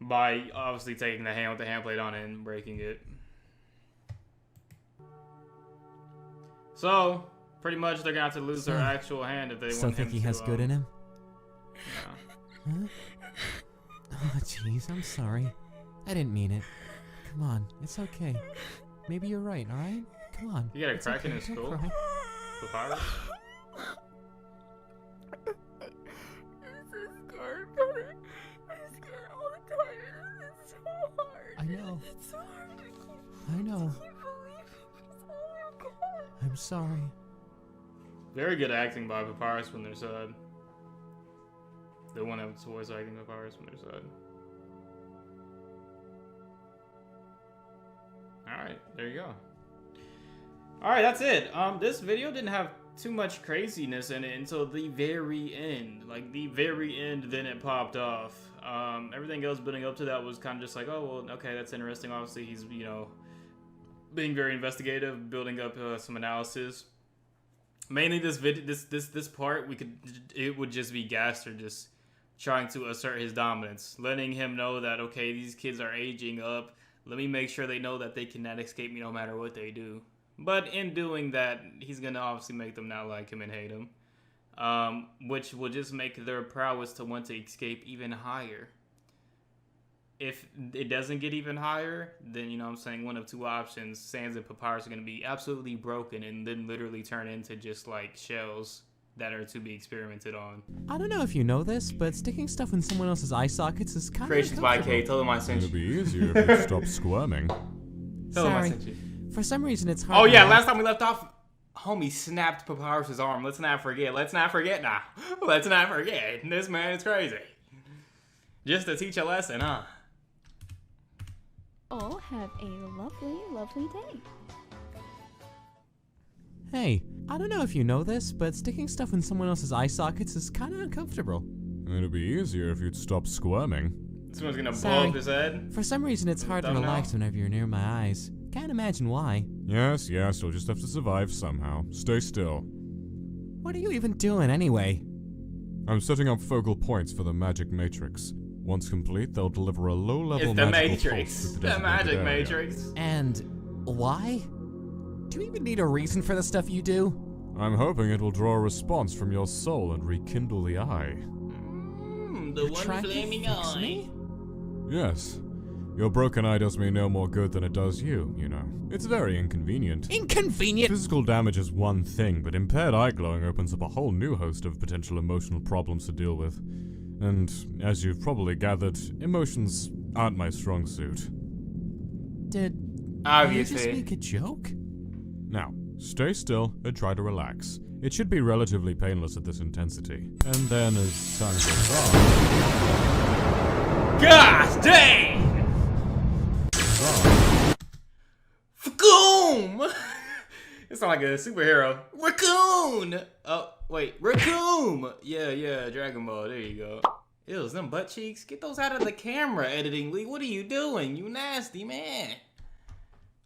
By obviously taking the hand with the hand plate on it and breaking it. So pretty much they're gonna have to lose their actual hand if they Still want him think he to, has good in him? Yeah. Huh? Oh, jeez, I'm sorry. I didn't mean it. Come on, it's okay. Maybe you're right, alright? Come on. You got a it's crack in okay, his don't skull? cry. Papyrus? I'm so scared, Connor. I'm scared all the time. It's so hard. I know. It's so hard to keep I know. believing. Oh my god. I'm sorry. Very good acting by Papyrus when they're sad. They want to have voice acting Papyrus when they're sad. Alright, there you go. Alright, that's it. This video didn't have too much craziness in it until the very end. Like, the very end, then it popped off. Everything else building up to that was kind of just like, oh, well, okay, that's interesting. Obviously, he's, you know, being very investigative, building up some analysis. Mainly this part, it would just be Gaster just trying to assert his dominance, letting him know that, okay, these kids are aging up. Let me make sure they know that they cannot escape me no matter what they do. But in doing that, he's gonna obviously make them not like him and hate him, which will just make their prowess to want to escape even higher. If it doesn't get even higher, then, you know what I'm saying, one of two options. Sans and Papyrus are going to be absolutely broken and then literally turn into just like shells that are to be experimented on. I don't know if you know this, but sticking stuff in someone else's eye sockets is kind of Creations by K. Tell them I sent It'd you. be easier if you stop squirming. Tell them I Sorry. sent you. For some reason, it's hard. Oh to yeah, laugh. last time we left off, homie snapped Papyrus's arm. Let's not forget. Let's not forget now. Let's not forget. This man is crazy. Just to teach a lesson, huh? All have a lovely, lovely day. Hey, I don't know if you know this, but sticking stuff in someone else's eye sockets is kind of uncomfortable. It'd be easier if you'd stop squirming. Someone's gonna blow Sorry. up his head. For some reason, it's hard to Thumbnail? relax whenever you're near my eyes. Can't imagine why. Yes, you'll just have to survive somehow. Stay still. What are you even doing anyway? I'm setting up focal points for the magic matrix. Once complete, they'll deliver a low-level It's the magical Matrix. pulse to The designated magic area. Matrix. And why? Do you even need a reason for the stuff you do? I'm hoping it will draw a response from your soul and rekindle the eye. The Trying to fix me? Yes. Your broken eye does me no more good than it does you, you know. It's very inconvenient. Inconvenient! Physical damage is one thing, but impaired eye glowing opens up a whole new host of potential emotional problems to deal with. And, as you've probably gathered, emotions aren't my strong suit. Did Obviously. you just make a joke? Now, stay still and try to relax. It should be relatively painless at this intensity. And then, as time goes on... Gosh dang! Fagoom! It sounds like a superhero. Raccoon! Oh, wait. Raccoon! Yeah, Dragon Ball. There you go. Ew, them butt cheeks? Get those out of the camera, editing Lee. What are you doing? You nasty man.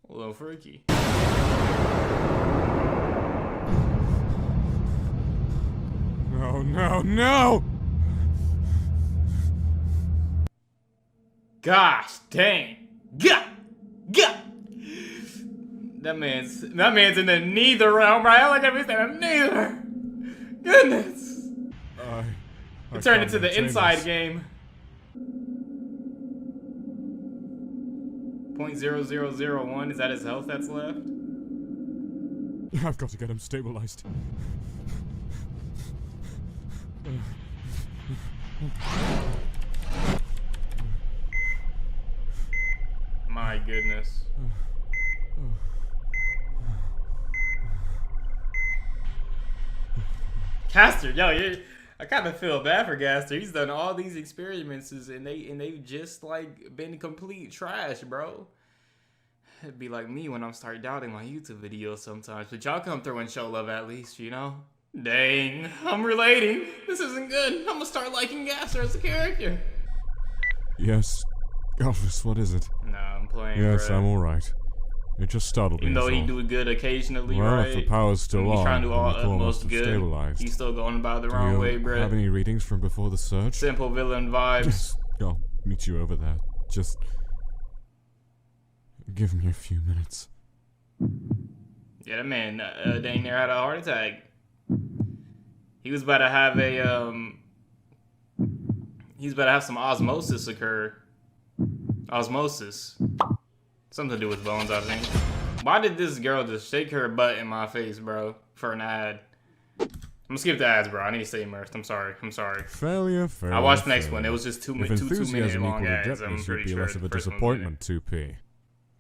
A little freaky. No! Gosh dang. Gah! That man's in the neither realm, right? I like that he's in the neither. Goodness. It turned into the inside game. 0.0001, is that his health that's left? I've got to get him stabilized. My goodness. Gaster, yo, I kind of feel bad for Gaster. He's done all these experiments and they've just like been complete trash, bro. It'd be like me when I start doubting my YouTube videos sometimes. But y'all come through and show love at least, you know? Dang, I'm relating. This isn't good. I'm gonna start liking Gaster as a character. Yes. Alphys, what is it? Nah, I'm playing. Yes, bro. I'm alright. It just startled me. Even though he so. do good occasionally, Well, right? if the power's still He's on, trying to do all the core must utmost have good. stabilized. He's still going about the Do wrong you way, bro. have any readings from before the surge? Simple villain vibes. Yes. I'll meet you over there. Just give me a few minutes. Yeah, that man dang near had a heart attack. He was about to have a he's about to have some osmosis occur. Osmosis. Something to do with bones, I think. Why did this girl just shake her butt in my face, bro? For an ad. I'm gonna skip the ads, bro. I need to stay immersed. I'm sorry. Failure. I watched the next one. It was just two minute Enthusiasm long equal to ads. I'm depthness, you'd pretty be sure less of a the first one was disappointment, 2P.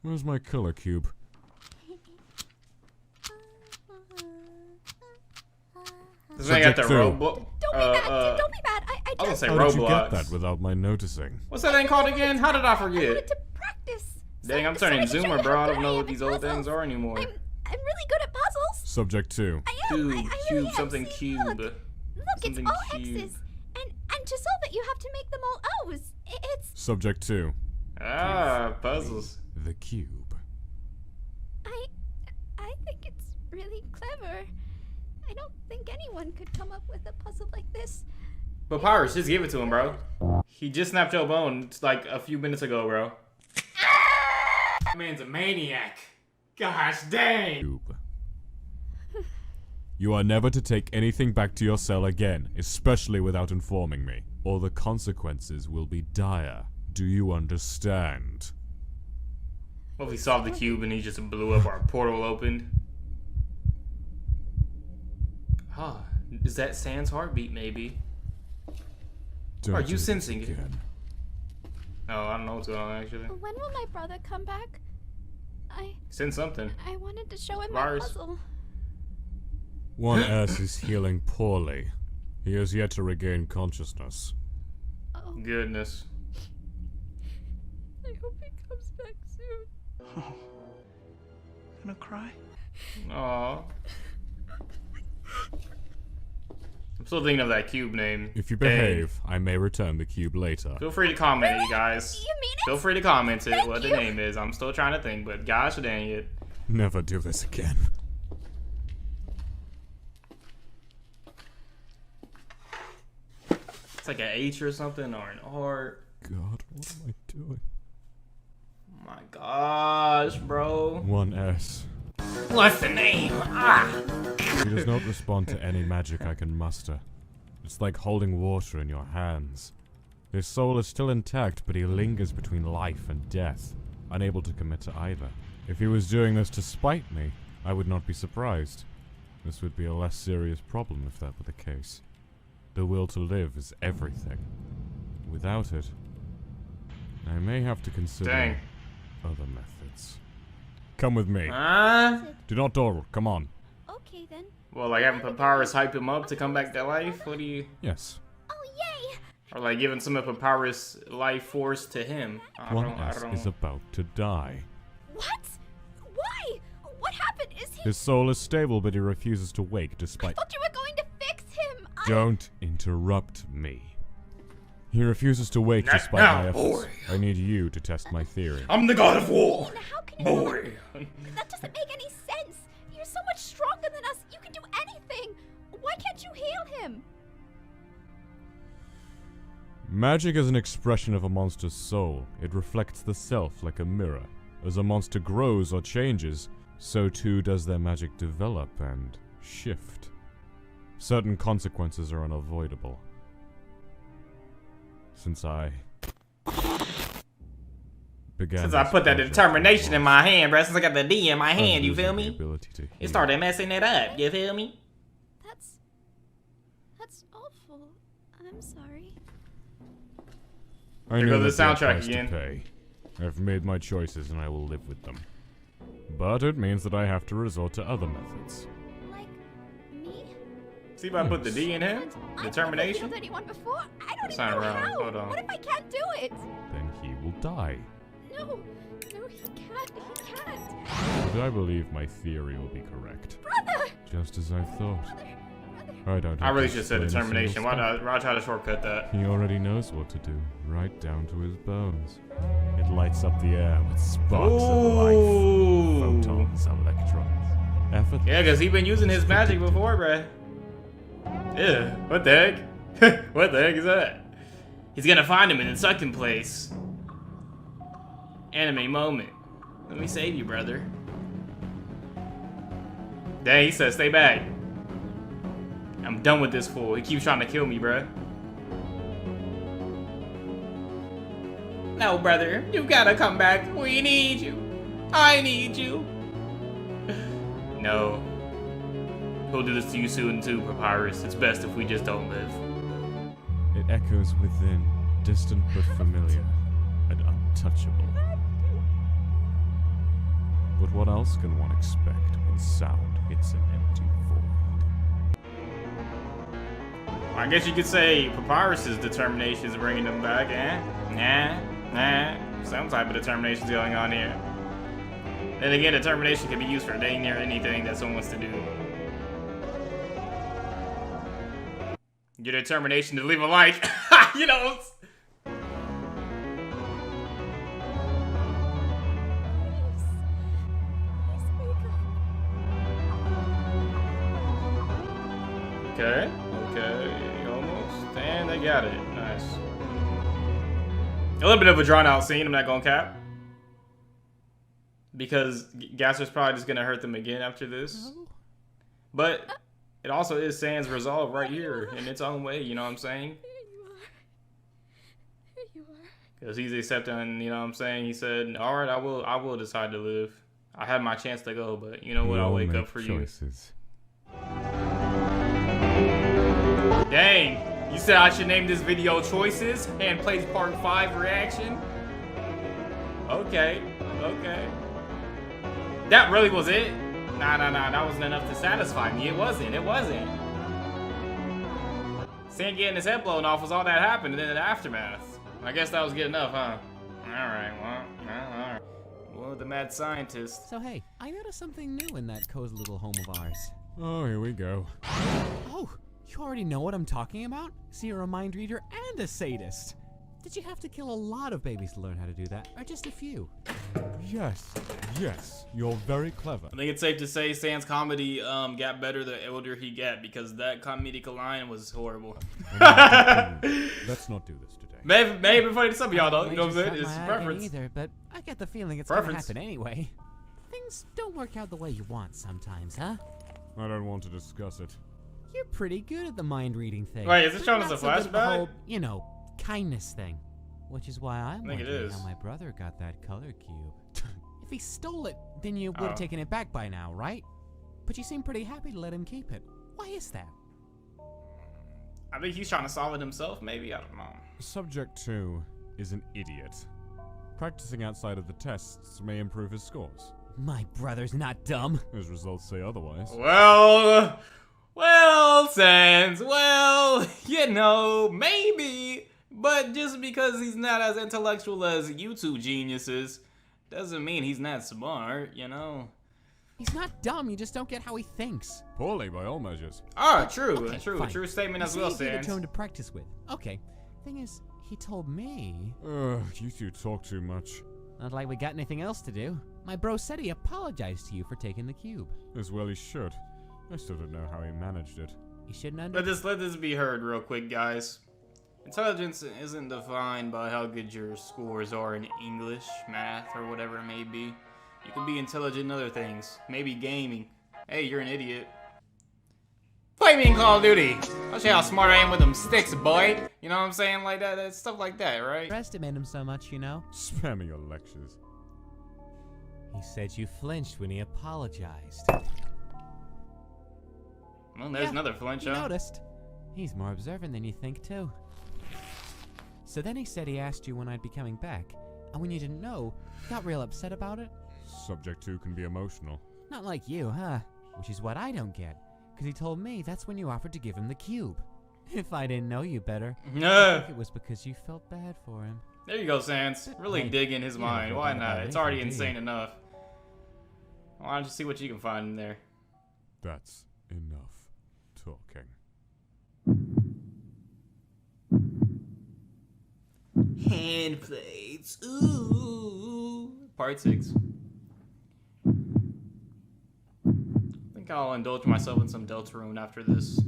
Where's my color cube? This man got the Subject two. Roblox. Don't be bad. Don't be bad. I I was gonna just say How did you get Roblox. that without my noticing? What's that thing called again? How did I I wanted forget? to practice. Dang, I'm so I turning can show Zoomer, you bro. how I don't good know am what at these old puzzles. things are anymore. I'm really good at puzzles. Subject 2. I am. Cube, I really cube, am. something See, cube. Look, it's Something all cube. X's. And to solve it, you have to make them all O's. It's... Subject 2. Ah, puzzles. The cube. I think it's really clever. I don't think anyone could come up with a puzzle like this. Papyrus, just give it to him, bro. He just snapped your bone like a few minutes ago, bro. That man's a maniac. Gosh dang. Cube. You are never to take anything back to your cell again, especially without informing me, or the consequences will be dire. Do you understand? What if we solved the cube and he just blew up, our portal opened? Huh. Is that Sans heartbeat, maybe? Don't Are do you this sensing it? again. No, I don't know what's going on, actually. When will my brother come back? Send something. I wanted to show him Virus. my puzzle. 1S is healing poorly. He has yet to regain consciousness. Oh, Goodness. I hope he comes back soon. Oh. Gonna cry? Aww. I'm still thinking of that cube name. If you Dang. behave, I may return the cube later. Feel free to comment, you guys. You mean it? Feel free to comment it, Thank what the you. name is. I'm still trying to think, but gosh dang it. Never do this again. It's like an H or something, or an R. God, what am I doing? Oh my gosh, bro. 1S. What's the name? Ah! He does not respond to any magic I can muster. It's like holding water in your hands. His soul is still intact, but he lingers between life and death, unable to commit to either. If he was doing this to spite me, I would not be surprised. This would be a less serious problem if that were the case. The will to live is everything. Without it, I may have to consider Dang. other methods. Come with me. Huh? Do not dawdle. Come on. Okay then. Well, like having Papyrus hype him up to come back to life? What do you... Yes. Oh yay! Or like giving some of Papyrus life force to him? I don't 1S is about to die. What? Why? What happened? Is he? His soul is stable, but he refuses to wake I despite... thought you were going to fix him. Don't interrupt me. He refuses to wake Not despite now, my efforts. boy. I need you to test my theory. I'm the god of war! How can you? Boy! That doesn't make any sense. You're so much stronger than us. You can do anything. Why can't you heal him? Magic is an expression of a monster's soul. It reflects the self like a mirror. As a monster grows or changes, so too does their magic develop and shift. Certain consequences are unavoidable. Since I began Since I this put that project, determination in I my hand, bro. Since I got the D in my was hand, you feel losing the me? ability to It heal. started messing it up, you feel me? That's That's awful. I'm sorry. I Here know goes that the there are soundtrack price to again. pay. I've made my choices and I will live with them. But it means that I have to resort to other methods. Like me? See if I put the D in him? I've Determination? never killed anyone before. I don't That's even not know right. how. Hold on. What if I can't do it? Then he will die. No, no, he can't. He can't. But I believe my theory will be correct. Brother! Just as I thought. Brother! I don't I have really to should have said explain a determination. single Why try to shortcut that? step. He already knows what to do, right down to his bones. It lights up the air with sparks of life, Ooh. photons of electrons. Effortless. Yeah, because he been using his magic before, bruh. Yeah, what the heck? What the heck is that? He's gonna find him in the second place. Anime moment. Let me save you, brother. Dang, he said stay back. I'm done with this fool. He keeps trying to kill me, bruh. No, brother. You gotta come back. We need you. I need you. No. He'll do this to you soon too, Papyrus. It's best if we just don't live. It echoes within, distant but familiar, and untouchable. But what else can one expect when sound hits an empty void? I guess you could say Papyrus's determination is bringing them back, eh? Nah. Some type of determination is going on here. Then again, determination can be used for dang near anything that someone wants to do. Your determination to leave a like, you know. Okay, almost. And they got it. Nice. A little bit of a drawn out scene, I'm not gonna cap. Because Gaster's probably just gonna hurt them again after this. But it also is Sans resolve right here in its own way, you know what I'm saying? Here you are. Because he's accepting, you know what I'm saying? He said, alright, I will decide to live. I had my chance to go, but you know what, I'll wake up for choices. you. Dang, you said I should name this video Choices? Handplates Part 5 reaction? Okay. That really was it? Nah, that wasn't enough to satisfy me. It wasn't. Sam getting his head blown off was all that happened, and then the aftermath. I guess that was good enough, huh? Alright, alright. Well, the mad scientist. So hey, I noticed something new in that cozy little home of ours. Oh, here we go. Oh, you already know what I'm talking about? So you're a mind reader and a sadist. Did you have to kill a lot of babies to learn how to do that, or just a few? Yes, you're very clever. I think it's safe to say Sam's comedy got better the older he got, because that comedic line was horrible. Let's not do this today. Maybe funny to some of y'all though, you know what I'm saying? It's It's not preference. either, but I get the feeling it's Preference. gonna happen anyway. Things don't work out the way you want sometimes, huh? I don't want to discuss it. You're pretty good at the mind reading thing. Wait, is this but showing us not a so good at the flashback? whole, you know, kindness thing. Which is why I'm think it wondering is. how my brother got that color cube. If he stole it, then you would have Oh. taken it back by now, right? But you seem pretty happy to let him keep it. Why is that? I think he's trying to solve it himself, maybe, I don't know. Subject 2 is an idiot. Practicing outside of the tests may improve his scores. My brother's not dumb. His results say otherwise. Well, Sans, well, you know, maybe, but just because he's not as intellectual as you two geniuses doesn't mean he's not smart, you know? He's not dumb, you just don't get how he thinks. Poorly by all measures. Ah, true, Okay, fine. true statement You as say well, he gave it Sans. to him to practice with. Okay. Thing is, he told me. You two talk too much. Not like we got anything else to do. My bro said he apologized to you for taking the cube. As well he should. I still don't know how he managed it. You shouldn't Let this be heard real quick, guys. Intelligence isn't defined by how good your scores are in English, math, or whatever it may be. You can be intelligent in other things. Maybe gaming. Hey, you're an idiot. Play me in Call of Duty. I'll show you how smart I am with them sticks, boy. You know what I'm saying? Like that, stuff like that, right? underestimate him so much, you know? Spare me your lectures. He said you flinched when he apologized. Well, there's Yeah, another flinch, He huh? noticed. He's more observant than you think, too. So then he said he asked you when I'd be coming back, and when you didn't know, got real upset about it? Subject 2 can be emotional. Not like you, huh? Which is what I don't get, because he told me that's when you offered to give him the cube. If I didn't know you better, I think it was because you felt bad for him. There you go, Sans. Really dig in his mind. Why not? It's already insane enough. Why don't you see what you can find in there? That's enough talking. Handplates. Ooh. Part 6. I think I'll indulge myself in some Deltarune after this.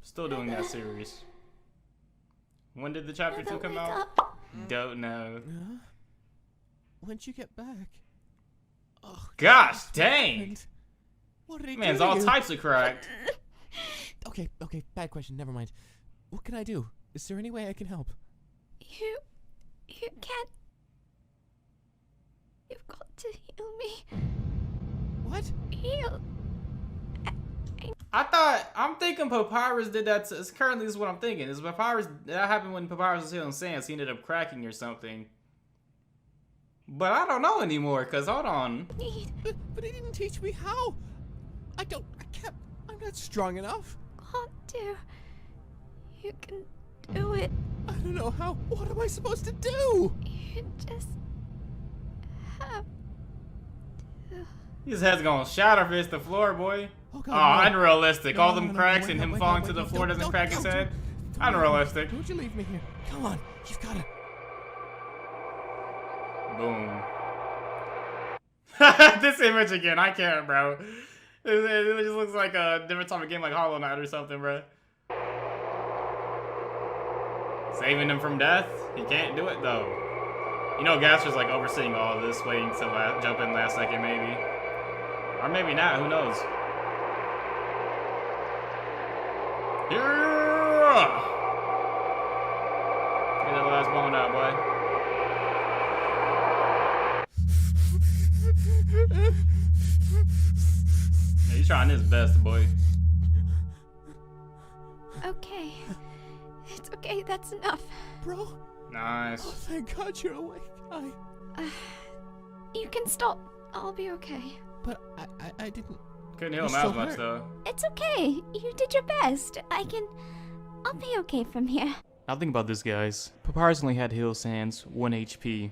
Still doing that series. When did the chapter 2 come out? Don't know. When'd you get back? Oh, gosh dang! What did he Man's do to all you? types of cracked. Okay, bad question, never mind. What can I do? Is there any way I can help? You can't. You've got to heal me. What? Heal. I'm thinking Papyrus did that. Currently, this is what I'm thinking. Is Papyrus, that happened when Papyrus was healing Sans. He ended up cracking or something. But I don't know anymore, because hold on. But he didn't teach me how. I'm not strong enough. Got to. You can do it. I don't know how. What am I supposed to do? You just have to. His head's gonna shatter if it's the floor, boy. Oh, Oh, God, no. unrealistic. All them No, cracks wait, and no, him wait, falling no, to the wait, floor don't- doesn't crack his don't- head. don't- Unrealistic. Don't you leave me here. Come on, you've got to. Boom. This image again, I can't, bro. It just looks like a different type of game, like Hollow Knight or something, bro. Saving him from death? He can't do it, though. You know, Gaster's like overseeing all of this, waiting to jump in last second, maybe. Or maybe not, who knows? Yeah! Get that last bone out, boy. Yeah, he's trying his best, boy. Okay. It's okay, that's enough. Bro. Nice. Oh, thank God you're awake. You can stop. I'll be okay. But I didn't. Couldn't heal him You're as still much, hurt. though. It's okay. You did your best. I'll be okay from here. Now think about this, guys. Papyrus only had to heal Sans 1 HP.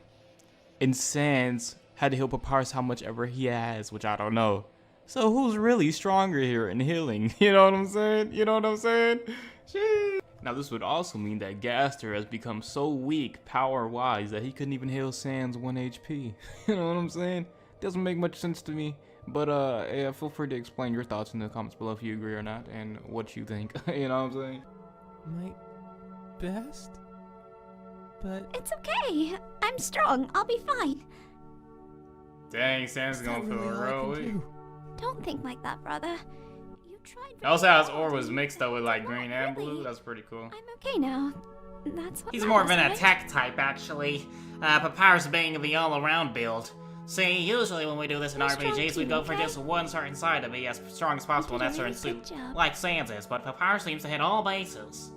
And Sans had to heal Papyrus how much ever he has, which I don't know. So who's really stronger here in healing? You know what I'm saying? You know what I'm saying? Jeez. Now this would also mean that Gaster has become so weak power-wise that he couldn't even heal Sans 1 HP. You know what I'm saying? Doesn't make much sense to me. But yeah, feel free to explain your thoughts in the comments below if you agree or not and what you think. You know what I'm saying? My best? But It's okay. I'm strong. I'll be fine. Dang, Sans is is that gonna feel really all I real can weak. do? Don't think like that, brother. You tried. I also how his aura hard was and mixed up with like you're green not and blue. really- That's pretty cool. I'm okay now. That's what He's more of matters, an right? attack type, actually. Papyrus being the all-around build. See, usually when we do this in You're strong RPGs, we too, go for okay? just one certain side to be as strong as possible in You that did a certain really suit, good job. like Sans is, but Papyrus seems to hit all bases.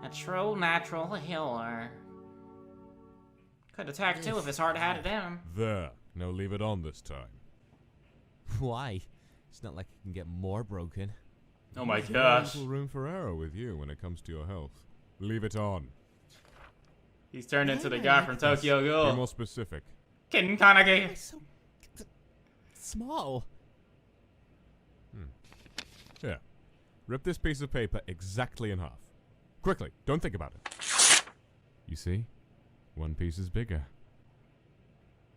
A true natural healer. Could attack too if his heart had it in him. There. Now leave it on this time. why? It's not like it can get more broken. Oh my Very gosh. little room for error with you when it comes to your health. Leave it on. He's turned into the Yeah, guy I from like this. Tokyo Be Ghoul. more specific. Ken Kanagi. It's so small. Here. Rip this piece of paper exactly in half. Quickly. Don't think about it. You see? One piece is bigger.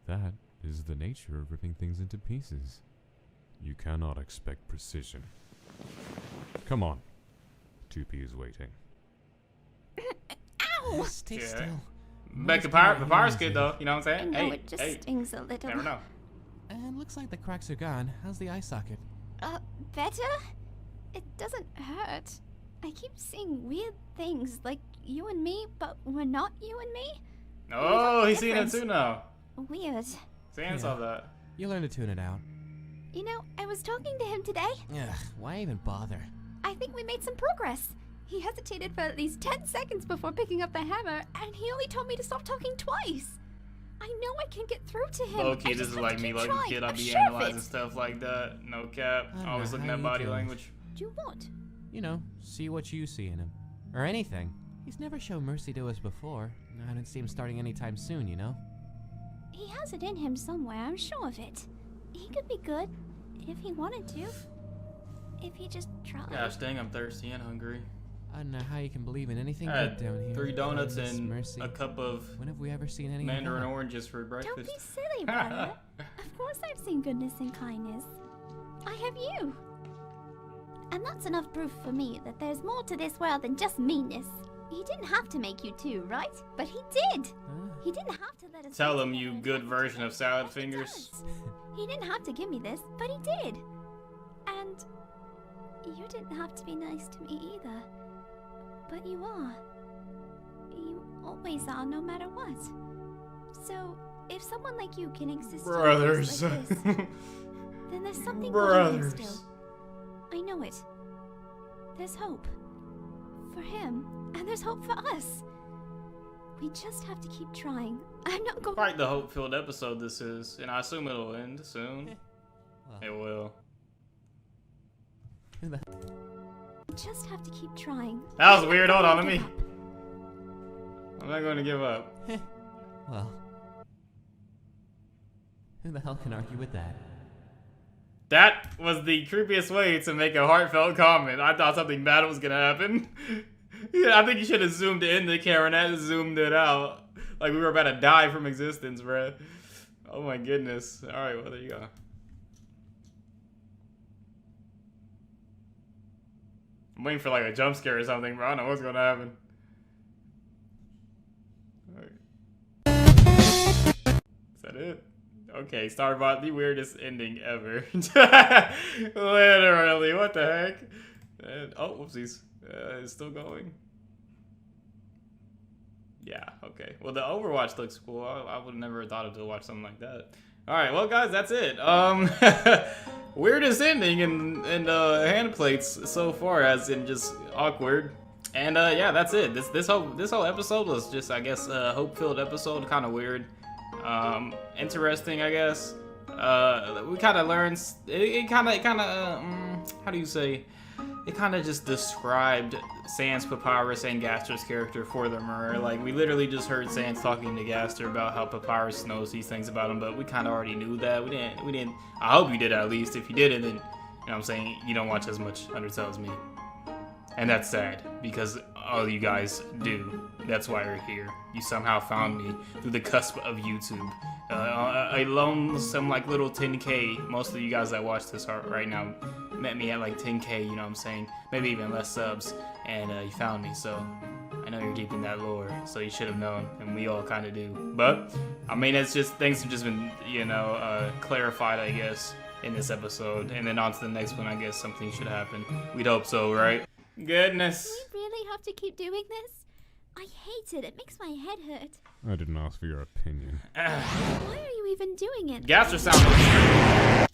That is the nature of ripping things into pieces. You cannot expect precision. Come on. 2P is waiting. Ow! Stay Yeah. still. Back to Papyrus kid though, you know what I'm I saying? know Hey, it just hey, stings a little. never know. And looks like the cracks are gone. How's the eye socket? Better? It doesn't hurt. I keep seeing weird things like you and me, but we're not you and me. Oh, he's seeing it difference. too now. Weird. Sans saw that. You learn to tune it out. You know, I was talking to him today. Ugh, why even bother? I think we made some progress. He hesitated for at least 10 seconds before picking up the hammer, and he only told me to stop talking twice. I know I can get through to him. Okay, I this just is have like to me, keep like a trying. kid. I'll I'm be sure of analyzing it. stuff like that. No cap. I don't Always know looking how at you body do it. language. Do what? You know, see what you see in him. Or anything. He's never shown mercy to us before. I don't see him starting anytime soon, you know? He has it in him somewhere, I'm sure of it. He could be good, if he wanted to. If he just tried. Gosh dang, I'm thirsty and hungry. I don't know how you can believe in anything I good had down here. 3 donuts Kindness, and mercy. a cup of When have we ever seen any mandarin of that? oranges for breakfast. Don't be silly, brother. Of course I've seen goodness and kindness. I have you. And that's enough proof for me that there's more to this world than just meanness. He didn't have to make you two, right? But he did. He didn't have to let us Tell be him, together you and good come version of together, salad but he fingers. does. He didn't have to give me this, but he did. And you didn't have to be nice to me either. But you are. You always are, no matter what. So, if someone like you can exist in a place Brothers. like this, then there's something Brothers. going on still. I know it. There's hope. For him, and there's hope for us. We just have to keep trying. I'm not going Quite the hope-filled episode this is, and I assume it'll end soon. Well, It will. who the We just have to keep trying. That was I'm weird. not Hold on, going let to me. give up. I'm not going to give up. Well. Who the hell can argue with that? That was the creepiest way to make a heartfelt comment. I thought something bad was gonna happen. Yeah, I think you should have zoomed in the camera and not zoomed it out. Like we were about to die from existence, bruh. Oh my goodness. Alright, well, there you go. I'm waiting for like a jump scare or something, bro. I don't know what's gonna happen. Alright. Is that it? Okay, Starbot, the weirdest ending ever. Literally, what the heck? And, oh, whoopsies. It's still going. Yeah, okay. Well, the Overwatch looks cool. I would have never thought to watch something like that. Alright, well, guys, that's it. Weirdest ending in Handplates so far, as in just awkward. And, yeah, that's it. This whole episode was just, I guess, a hope-filled episode. Kind of weird. Interesting, I guess. We kind of learned. It kind of. How do you say? It kind of just described Sans, Papyrus, and Gaster's character for the mirror. Like we literally just heard Sans talking to Gaster about how Papyrus knows these things about him, but we kind of already knew that. We didn't. I hope you did at least. If you didn't, then you know what I'm saying, you don't watch as much Undertale as me. And that's sad, because all you guys do. That's why you're here. You somehow found me through the cusp of YouTube. A lonesome, like, little 10K. Most of you guys that watch this right now met me at, like, 10K, you know what I'm saying? Maybe even less subs. And you found me, so I know you're deep in that lore. So you should have known, and we all kind of do. But, I mean, it's just, things have just been, you know, clarified, I guess, in this episode. And then on to the next one, I guess something should happen. We'd hope so, right? Goodness. Do we really have to keep doing this? I hate it. It makes my head hurt. I didn't ask for your opinion. Why are you even doing it? Gaster sounded.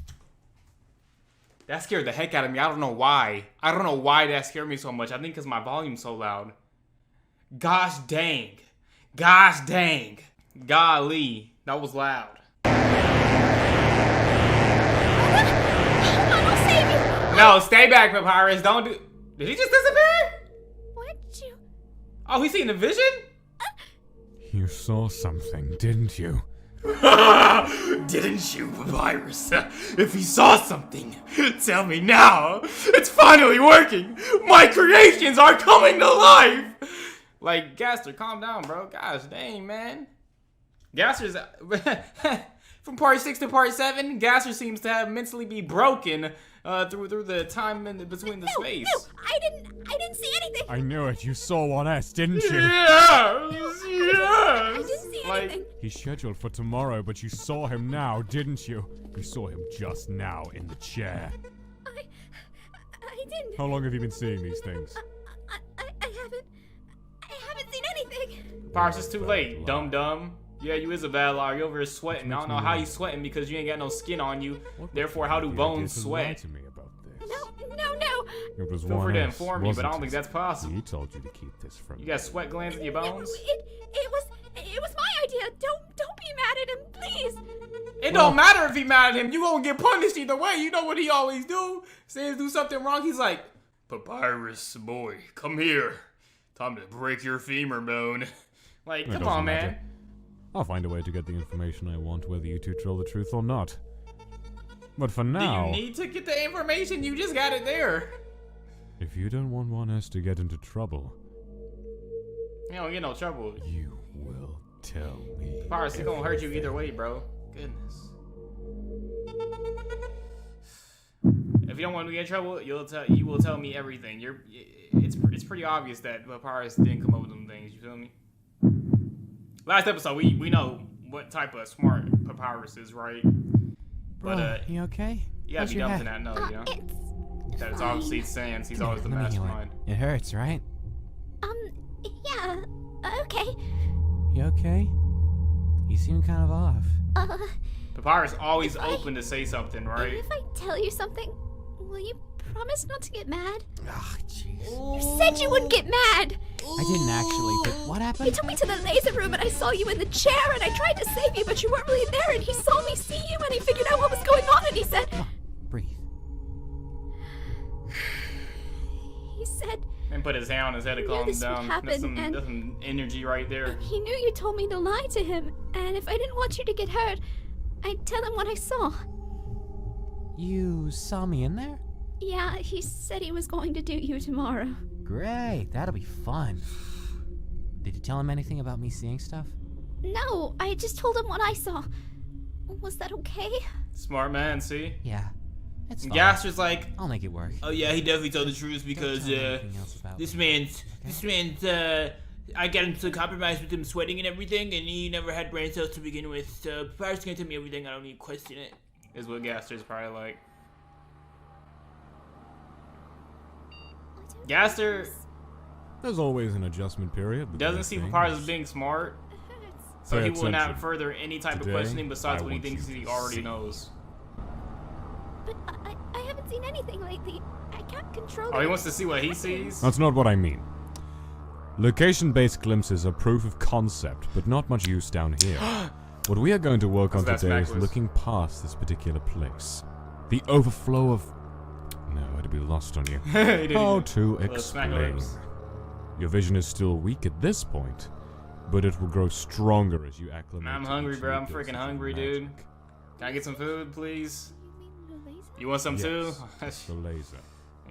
That scared the heck out of me. I don't know why. I don't know why that scared me so much. I think because my volume's so loud. Gosh dang. Gosh dang. Golly. That was loud. Hold on, I'll save you. No, stay back, Papyrus. Don't do. Did he just disappear? What'd you? Oh, he's seeing a vision? You saw something, didn't you? Didn't you, Papyrus? If you saw something, tell me now. It's finally working. My creations are coming to life. Like, Gaster, calm down, bro. Gosh dang, man. Gaster's... From part 6 to part 7, Gaster seems to have mentally be broken through the time in between the space. No, I didn't see anything. I knew it. You saw 1S, didn't you? Yes, I didn't see Like, anything. He's scheduled for tomorrow, but you saw him now, didn't you? You saw him just now in the chair. I didn't. How long have you been seeing these things? I haven't seen anything. Papyrus, it's too late, dum-dum. Yeah, you is a bad liar. You over here sweating. I don't know how you sweating because you ain't got no skin on you. Therefore, how do bones sweat? To me about this. No. It was Feel one free to else, inform me, but I don't wasn't think it? that's possible. He told you to keep this from You me. got sweat glands in your bones? It was my idea. Don't be mad at him, please. It don't matter if he mad at him. You gonna get punished either way. You know what he always do? Say he do something wrong, he's like, Papyrus, boy, come here. Time to break your femur bone. Like, It come doesn't on, matter. man. I'll find a way to get the information I want, whether you two tell the truth or not. But for Do now, you need to get the information? You just got it there. if you don't want one else to get into trouble, You don't get no trouble. you will tell me. Papyrus, he gonna hurt you either way, bro. Goodness. If you don't want to get in trouble, you will tell me everything. It's pretty obvious that Papyrus didn't come up with them things. You feel me? Last episode, we know what type of smart Papyrus is, right? Bro, But you okay? you gotta How's be your dumb to head? not know, you know? It's That it's obviously Sans. He's always the Let me heal mastermind. it. It hurts, right? yeah. Okay. You okay? You seem kind of off. Papyrus always If I- open to say something, right? If I tell you something, will you promise not to get mad? Ah, jeez. You said you wouldn't get mad. I didn't actually, but what He happened? took me to the laser room and I saw you in the chair and I tried to save you, but you weren't really there and he saw me see you and he figured out what was going on and he said, Come on, breathe. he said, And put his hand on his head to I knew calm him this would down. happen, That's some and- energy right there. he knew you told me to lie to him and if I didn't want you to get hurt, I'd tell him what I saw. You saw me in there? Yeah, he said he was going to do you tomorrow. Great, that'll be fun. Did you tell him anything about me seeing stuff? No, I just told him what I saw. Was that okay? Smart man, see? Yeah, it's fine. Gaster's like, I'll make it work. oh yeah, he definitely told the truth Don't because tell him anything else about this me. man's I got him to compromise with him sweating and everything, and he never had brain cells to begin with. So Papyrus can tell me everything. I don't need to question it. Is what Gaster's probably like. Gaster There's always an adjustment period. but doesn't those see things- Papyrus as being smart, so Pay he will not attention. further any type of Today, questioning besides I what he want thinks you he to already see. knows. But I haven't seen anything lately. I can't control Oh, he it. wants to see what he sees? That's not what I mean. Location-based glimpses are proof of concept, but not much use down here. What we are going to work on That's today is necklace. looking past this particular place. The overflow of... No, it'd be lost on you. He didn't How even- to Little smack of explain. lips. Your vision is still weak at this point, but it will grow stronger as you acclimate. I'm to hungry, each bro. new I'm dose freaking of hungry, magic. dude. Can I get some food, please? You mean the laser? You want some too? Yes, the laser.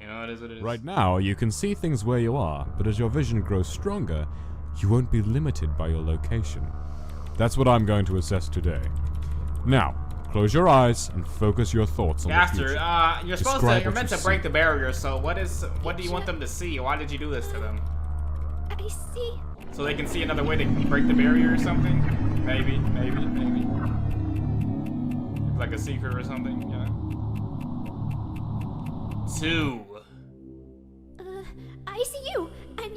You know, it is what it is. Right now, you can see things where you are, but as your vision grows stronger, you won't be limited by your location. That's what I'm going to assess today. Now, close your eyes and focus your thoughts on the Gaster, future. you're Describe you're what meant you to break see. the barrier, so what do you want them to see? Why did you do this to them? I see. So they can see another way to break the barrier or something? Maybe. It's like a secret or something, you know? 2. I see you, and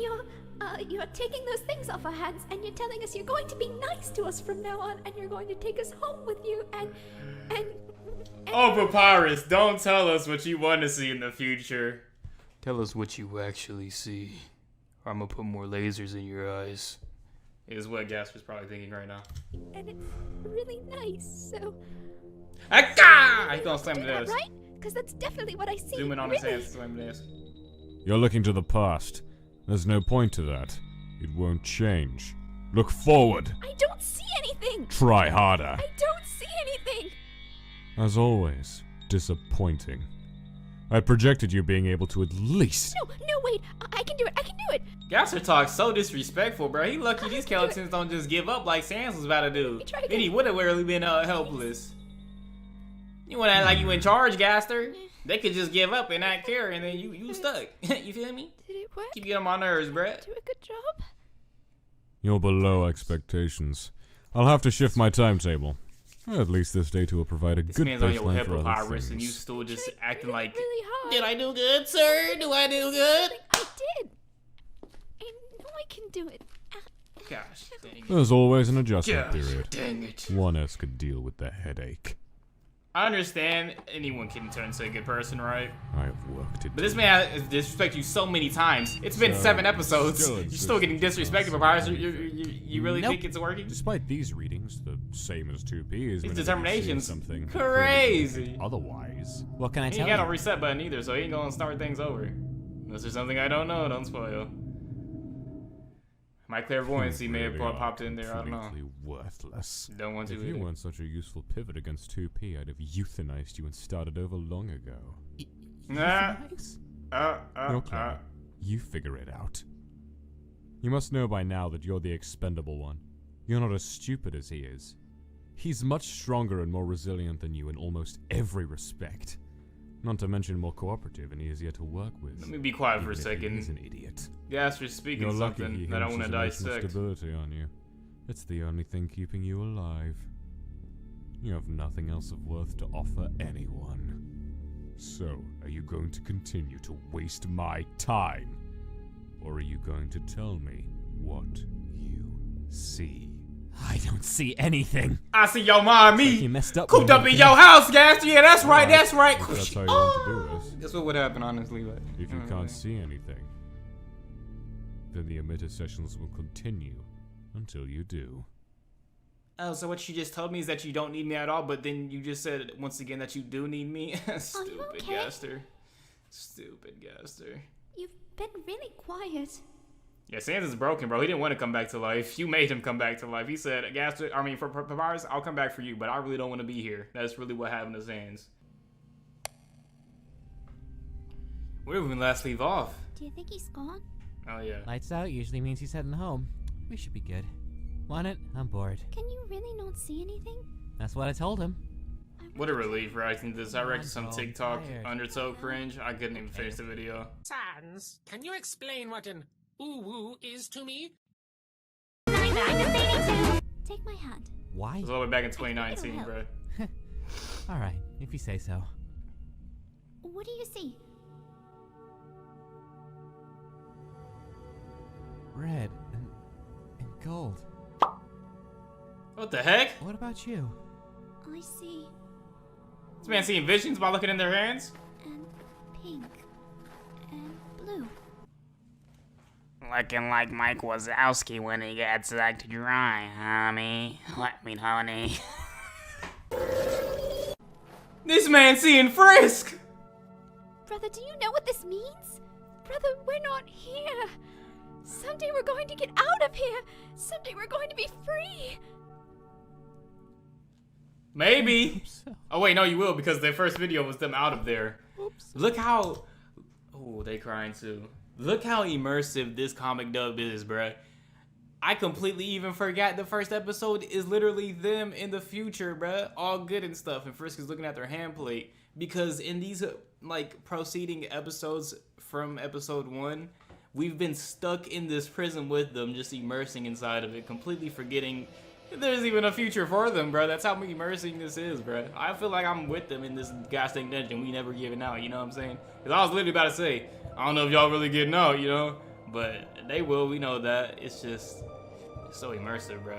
you're taking those things off our hands, and you're telling us you're going to be nice to us from now on, and you're going to take us home with you, and Oh, Papyrus, don't tell us what you want to see in the future. Tell us what you actually see, or I'm gonna put more lasers in your eyes. Is what Gaster's probably thinking right now. and it's really nice. So Aka! He's gonna do slam that, this. right? Because that's definitely what I see. Zoom in on really. his hands, slam this. You're looking to the past. There's no point to that. It won't change. Look forward. I don't see anything. Try harder. I don't see anything. As always, disappointing. I projected you being able to at least... No, wait. I can do it. I can do it. Gaster talks so disrespectful, bro. He lucky these skeletons don't just give up like Sans was about to do. Try Then he again. would have really been helpless. You wanna act like you in charge, Gaster? They could just give up and not care, and then you stuck. You feel me? Did it work? Keep getting on my nerves, bruh. Do a good job. You're below expectations. I'll have to shift my timetable. At least this data will provide a This good man's on your baseline head, for other Papyrus, and you things. still just Tried acting like, really hard. did I do good, sir? Do I do good? I did. I know I can do it. Gosh, dang it. There's always an adjustment Gosh, period. dang it. One S could deal with the headache. I understand anyone can turn into a good person, right? I have worked it. But this man has disrespected you so many times. It's been 7 episodes. still You're still getting disrespected, Papyrus. You really Nope. think it's working? Despite these readings, the same as 2P is His whenever you see determination's something crazy. otherwise. What can I He tell ain't got you? no reset button either, so he ain't gonna start things over. Unless there's something I don't know, don't spoil. My clairvoyancy may have Really popped in there, I don't know. completely worthless. Don't want to If you either. weren't such a useful pivot against 2P, I'd have euthanized you and started over long ago. Nah. Nice. You're clever. You figure it out. You must know by now that you're the expendable one. You're not as stupid as he is. He's much stronger and more resilient than you in almost every respect. Not to mention more cooperative and easier to work with. Let me be quiet for a Even if he is second. an idiot. Gaster's speaking You're lucky something he that I want to hinges emotional dissect. stability on you. It's the only thing keeping you alive. You have nothing else of worth to offer anyone. So, are you going to continue to waste my time? Or are you going to tell me what you see? I don't see anything. I see your mommy You messed up. cooped when up in you your house, Gaster. Yeah, that's right, Alright, that's right. if that's how you want to do this. That's what would happen, honestly. But If you can't see anything, then the emitter sessions will continue until you do. Oh, so what you just told me is that you don't need me at all, but then you just said once again that you do need me? Stupid okay? Gaster. Stupid Gaster. You've been really quiet. Yeah, Sans is broken, bro. He didn't want to come back to life. You made him come back to life. He said, Gaster, I mean, for Papyrus, I'll come back for you, but I really don't want to be here. That's really what happened to Sans. Where did we last leave off? Do you think he's gone? Oh, yeah. Lights out usually means he's heading home. We should be good. Want it? I'm bored. Can you really not see anything? That's what I told him. What a relief writing this. I reckon some I'm so TikTok tired. Undertale cringe. I couldn't even finish the video. Sans, can you explain what an ooh-woo is to me? Take my hand. Why? It was all the way back in 2019, bro. Alright, if you say so. What do you see? Red and gold. What the heck? What about you? I see This man seeing visions by looking in their hands? and pink and blue. Looking like Mike Wazowski when he gets sucked dry, homie. Honey. This man seeing Frisk! Brother, do you know what this means? Brother, we're not here. Someday we're going to get out of here. Someday we're going to be free. Maybe. Oh wait, no, you will because their first video was them out of there. Look how. Oh, they crying too. Look how immersive this comic dub is, bruh. I completely even forgot the first episode is literally them in the future, bruh. All good and stuff, and Frisk is looking at their handplate because in these like proceeding episodes from episode 1, we've been stuck in this prison with them, just immersing inside of it, completely forgetting there's even a future for them, bro. That's how immersing this is, bro. I feel like I'm with them in this goddamn dungeon. We never giving out, you know what I'm saying? Because I was literally about to say, I don't know if y'all really getting out, you know? But they will, we know that. It's just it's so immersive, bro.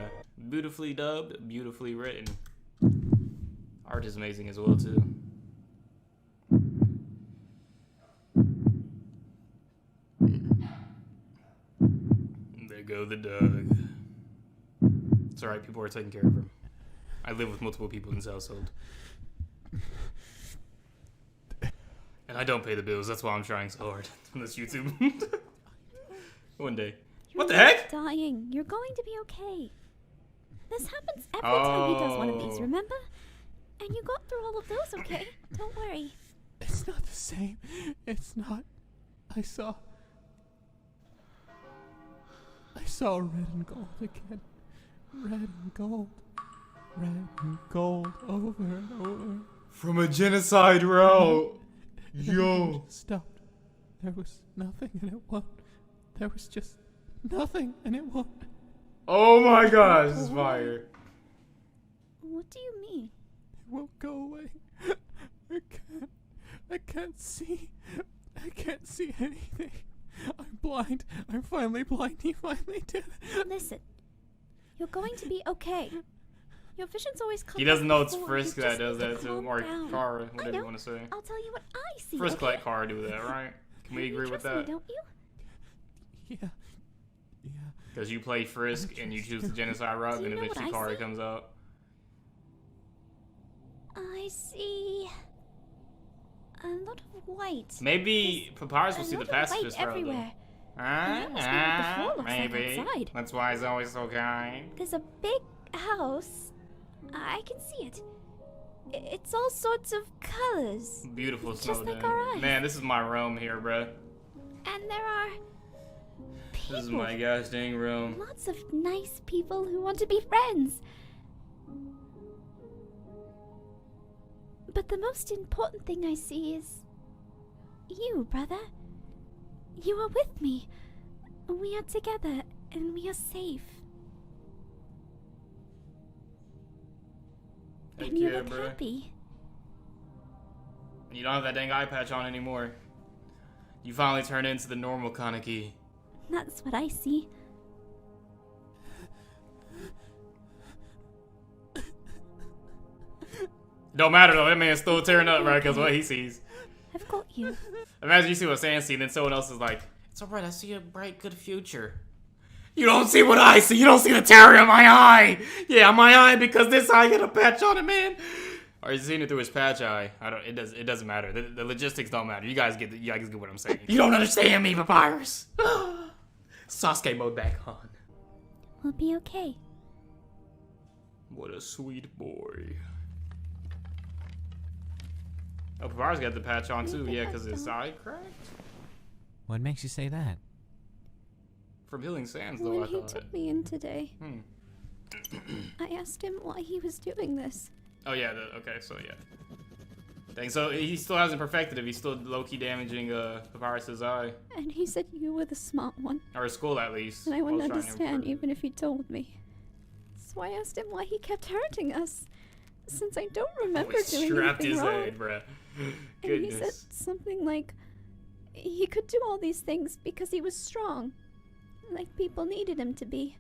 Beautifully dubbed, beautifully written. Art is amazing as well, too. There go the dog. It's alright, people are taking care of him. I live with multiple people in this household. And I don't pay the bills, that's why I'm trying so hard on this YouTube. One day. What the heck? Dying. You're going to be okay. This happens every time he does one of these, remember? And you got through all of those, okay? Don't worry. It's not the same. It's not. I saw red and gold again. Red and gold. Red and gold over and over. From a genocide route. And then it just stopped. There was nothing and it won't. There was just nothing and it won't. Oh my gosh, this is fire. What do you mean? It won't go away. I can't see. I can't see anything. I'm blind. I'm finally blind. He finally did it. Listen, You're going to be okay. Your vision's always come. He doesn't know it's before. Frisk You that just does need that to him, calm or down. Kara, I whatever you know. want to say. I'll tell you what I see. Frisk okay? let Kara do that, right? Can we You agree with trust me, that? don't you? Yeah. Yeah. Because you play Frisk and you choose the genocide route, Do you then know eventually what I Kara see? comes out. I see a lot of white. Maybe Papyrus will A see the lot of white pacifist route, though. everywhere. That must be what the floor looks like Maybe. outside. That's why he's always so kind. There's a big house. I can see it. It's all sorts of colors. Beautiful Just Snowden. like our eyes. Man, this is my room here, bruh. And there are This is people. my gosh dang room. Lots of nice people who want to be friends. But the most important thing I see is you, brother. You are with me. We are together and we are safe. Heck And you yeah, look bruh. happy. You don't have that dang eye patch on anymore. You finally turned into the normal Kaneki. That's what I see. Don't matter though, that man's still tearing up, right? Because what he sees. I've got you. Imagine you see what Sans see, and then someone else is like, it's alright, I see a bright, good future. You don't see what I see. You don't see the terror in my eye. Yeah, my eye, because this eye got a patch on it, man. Or he's seeing it through his patch eye. I don't. It doesn't matter. The logistics don't matter. You guys get what I'm saying. You don't understand me, Papyrus. Sasuke mode back on. We'll be okay. What a sweet boy. Oh, Papyrus got the patch on too. Yeah, because his eye cracked. What makes you say that? From healing sands, though. When I he thought. took me in today, I asked him why he was doing this. Oh yeah. Okay. So yeah. Dang. So he still hasn't perfected it. He's still low-key damaging Papyrus's eye, And he said you were the smart one. or his skull at least. And I wouldn't was trying to understand improve. even if he told me. So I asked him why he kept hurting us. Since I don't remember Oh, he doing strapped anything his wrong. head, bruh. And he said Goodness. something like he could do all these things because he was strong. Like people needed him to be.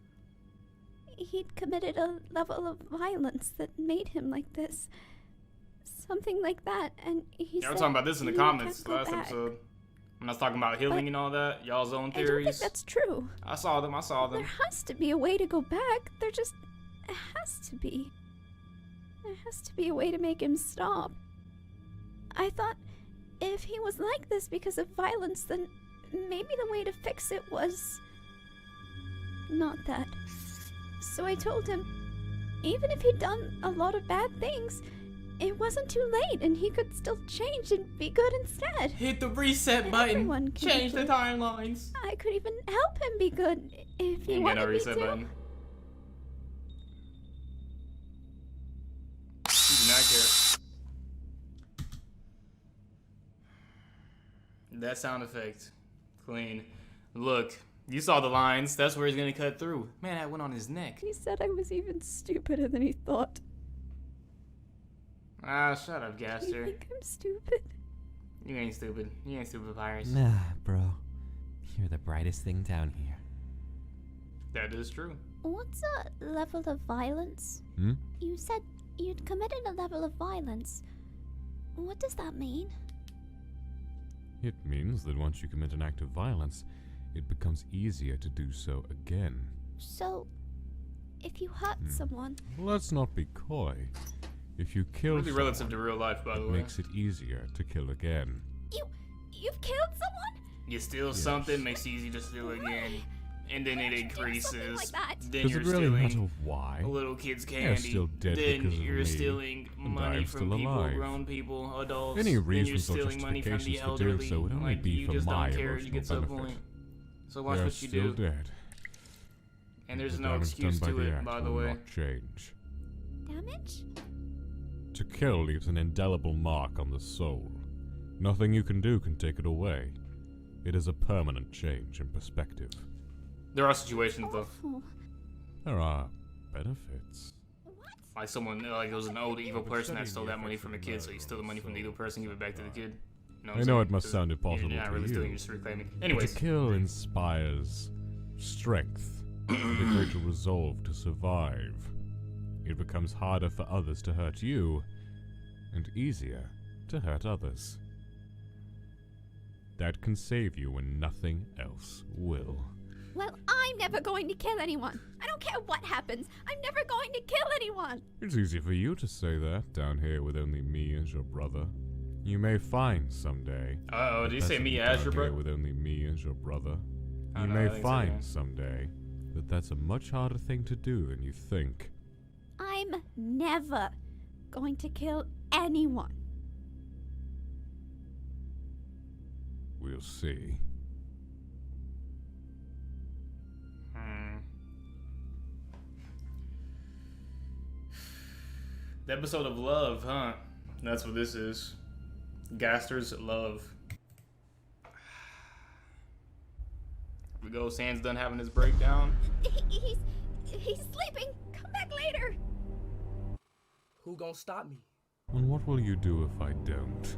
He'd committed a level of violence that made him like this. Something like that, and he Yeah, said we're talking about this in the you comments can't go last back. episode. When I was talking about healing and all that, y'all's own I don't think theories. that's true. I saw them. There has to be a way to go back. There just has to be. There has to be a way to make him stop. I thought if he was like this because of violence, then maybe the way to fix it was not that. So I told him, even if he'd done a lot of bad things, it wasn't too late and he could still change and be good instead. Hit the reset button. Everyone can Change be the good. timelines. I could even help him be good if he You get wanted a me reset to. button. You do not care. That sound effect. Clean. Look, you saw the lines. That's where he's gonna cut through. Man, that went on his neck. He said I was even stupider than he thought. Ah, shut up, You Gaster. think I'm stupid? You ain't stupid. You ain't stupid, Papyrus. Nah, bro. You're the brightest thing down here. That is true. What's a level of violence? Hmm? You said you'd committed a level of violence. What does that mean? It means that once you commit an act of violence, it becomes easier to do so again. So, if you hurt someone, Let's not be coy. If you kill Really someone, relative to real life, by the it way. makes it easier to kill again. you've killed someone? You steal something, makes it easy to steal again. And then it increases. Something like that. Then Does you're it really matter stealing why? a little kid's They're candy. still dead Then because of you're me, stealing and money I'm from still people, alive. grown people, adults. Any then reasons you're or stealing money from the justifications for doing elderly. so would only Like, be you for just my don't care. You get to a emotional point. benefit. So watch They're what you still do. dead. And there's The no damage excuse done to by the it, act by the will way. not change. Damage? To kill leaves an indelible mark on the soul. Nothing you can do can take it away. It is a permanent change in perspective. There are situations though, Awful. There are benefits. like someone, like it was an old evil person that stole that money from a kid, so you steal the money from the evil person, give it back to the kid. You know what I I'm know saying? it must 'Cause sound impossible You're not to really you. stealing, you're just reclaiming. But Anyways, to kill inspires strength, the greater resolve to survive. It becomes harder for others to hurt you, and easier to hurt others. That can save you when nothing else will. Well, I'm never going to kill anyone. I don't care what happens. I'm never going to kill anyone. It's easy for you to say that down here with only me as your brother. You may find someday. Uh-oh, did you say me as your brother? With only me as your brother. Oh, You no, I may didn't say find that. someday that that's a much harder thing to do than you think. I'm never going to kill anyone. We'll see. The episode of Love, huh? That's what this is. Gaster's Love. Here we go. Sans done having his breakdown. He's sleeping. Come back later. Who gonna stop me? And what will you do if I don't?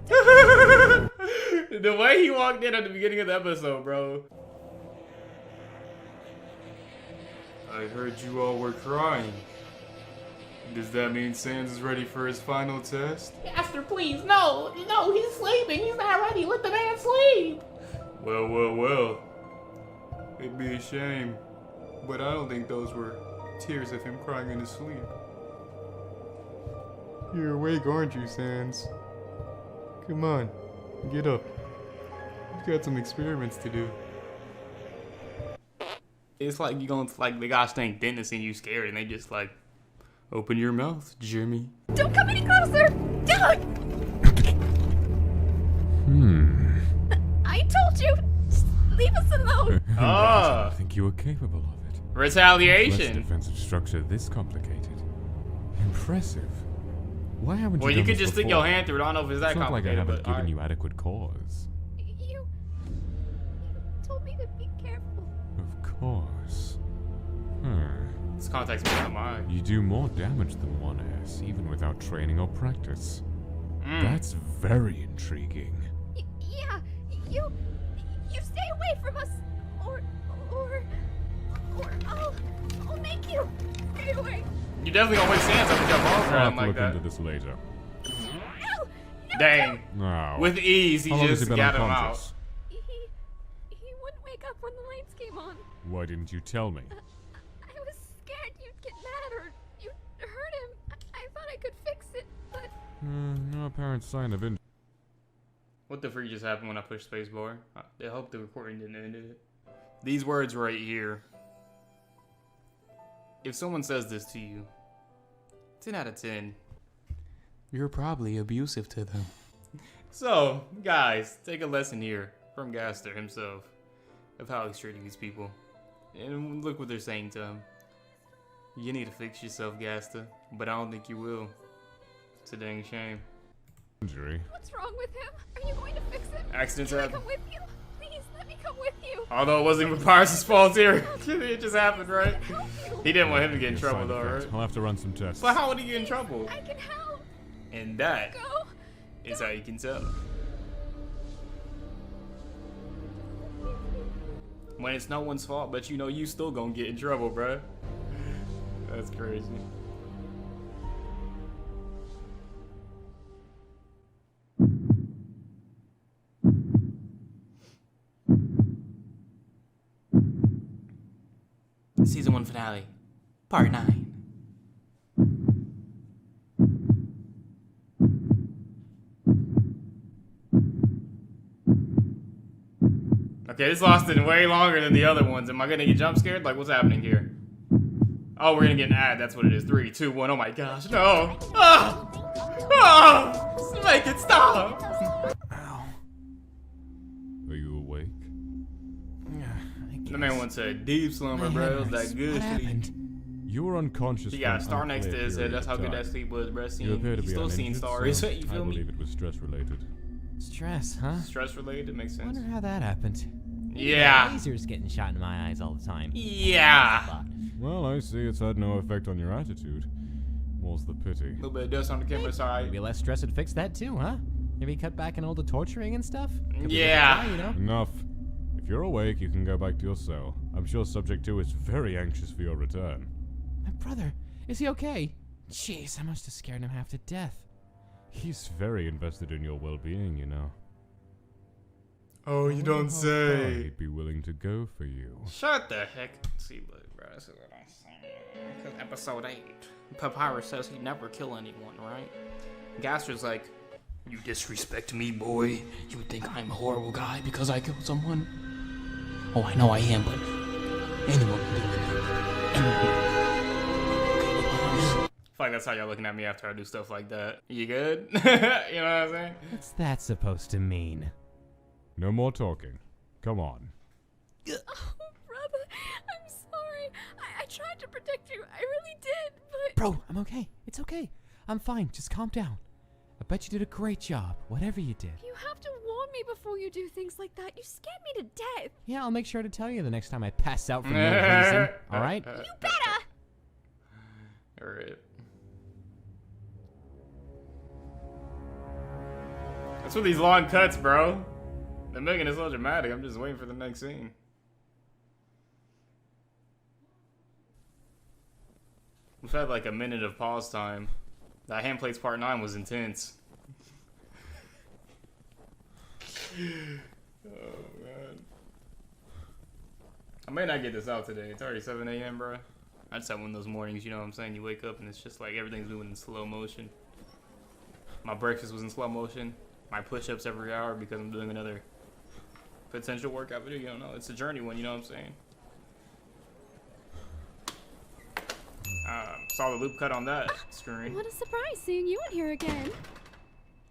The way he walked in at the beginning of the episode, bro. I heard you all were crying. Does that mean Sans is ready for his final test? Gaster, please, no, he's sleeping. He's not ready. Let the man sleep. Well. It'd be a shame. But I don't think those were tears of him crying in his sleep. You're awake, aren't you, Sans? Come on, get up. You've got some experiments to do. It's like you going to like the gosh dang dentist and you scared and they just like, open your mouth, Jimmy. Don't come any closer. Don't. I told you. Just leave us alone. Ah, I think you were capable of it. Less retaliation. defensive structure this complicated. Impressive. Why haven't Well, you you done could this just stick before? your hand through it. I don't know if it's that It's not like I complicated, haven't but given you adequate cause. You told me to be careful. Of course. This contact's me on my eye. You do more damage than one ass, even without training or practice. That's very intriguing. Yeah, you stay away from us, or I'll make you stay away. You definitely gonna wake Sans up with your balls I'll have around to like look that. into this later. No, Dang. No. With ease, he How long has just he been got him out. unconscious? he wouldn't wake up when the lights came on. Why didn't you tell me? I was scared you'd get mad or you'd hurt him. I thought I could fix it, but No apparent sign of injury. What the freak just happened when I pushed spacebar? I hope the recording didn't end it. These words right here. If someone says this to you, 10 out of 10, you're probably abusive to them. So, guys, take a lesson here from Gaster himself of how he's treating these people. And look what they're saying to him. You need to fix yourself, Gaster, but I don't think you will. It's a dang shame. Injury. what's wrong with him? Are you going to fix it? Accidents Can I happen. come with you? Please, let me come with you. Although it wasn't even Papyrus' fault here. It just happened, right? He didn't want him to get in Your trouble side though, effect. right? I'll have to run some tests. But how would he get in trouble? I can help. And that Go. is how you can tell. When it's no one's fault, but you know you still gonna get in trouble, bruh. That's crazy. Season 1 finale, part 9. Okay, this lasted way longer than the other ones. Am I gonna get jump scared? Like, what's happening here? Oh, we're gonna get an ad. That's what it is. 3, 2, 1. Oh my gosh, no! Ah! Ah! Just make it stop! Ow. Are you awake? The man wants a deep slumber, bro. It was that good sleep. You were unconscious. He got a for star an next to unclear his head. period That's how of good that time. sleep was, bro. You appear to He's be still seeing uninjured, stars. so You feel I me? believe it was stress related. Stress, huh? Stress related makes sense. Wonder how that happened. Yeah. Lasers getting shot in my eyes all the time. Yeah. Well, I see it's had no effect on your attitude. More's the pity. A little bit of dust on the camera side. Maybe less stress would fix that too, huh? Maybe cut back on all the torturing and stuff? Could be Yeah. worth a try, you know? Enough. If you're awake, you can go back to your cell. I'm sure Subject 2 is very anxious for your return. My brother, is he okay? Jeez, I must have scared him half to death. He's very invested in your well-being, you know. Oh, you don't How far say. he'd be willing to go for you. Shut the heck. See, look, bro. This is what I'm saying. 'Cause episode 8. Papyrus says he'd never kill anyone, right? Gaster's like, You disrespect me, boy. You would think I'm a horrible guy because I killed someone? Oh, I know I am, but anyone can do it. I feel like that's how y'all looking at me after I do stuff like that. You good? You know what I'm saying? What's that supposed to mean? No more talking. Come on. Oh, brother, I'm sorry. I tried to protect you. I really did, but... Bro, I'm okay. It's okay. I'm fine. Just calm down. I bet you did a great job, whatever you did. You have to warn me before you do things like that. You scared me to death. Yeah, I'll make sure to tell you the next time I pass out for no reason. All right? You better. Alright. That's with these long cuts, bro. They're making it so dramatic. I'm just waiting for the next scene. We've had like a minute of pause time. That Handplates Part 9 was intense. Oh, man. I may not get this out today. It's already 7 a.m., bro. I just had one of those mornings, you know what I'm saying? You wake up and it's just like everything's moving in slow motion. My breakfast was in slow motion. My push-ups every hour because I'm doing another potential workout video. You don't know. It's a journey one, you know what I'm saying? Saw the loop cut on that screen. What a surprise seeing you in here again.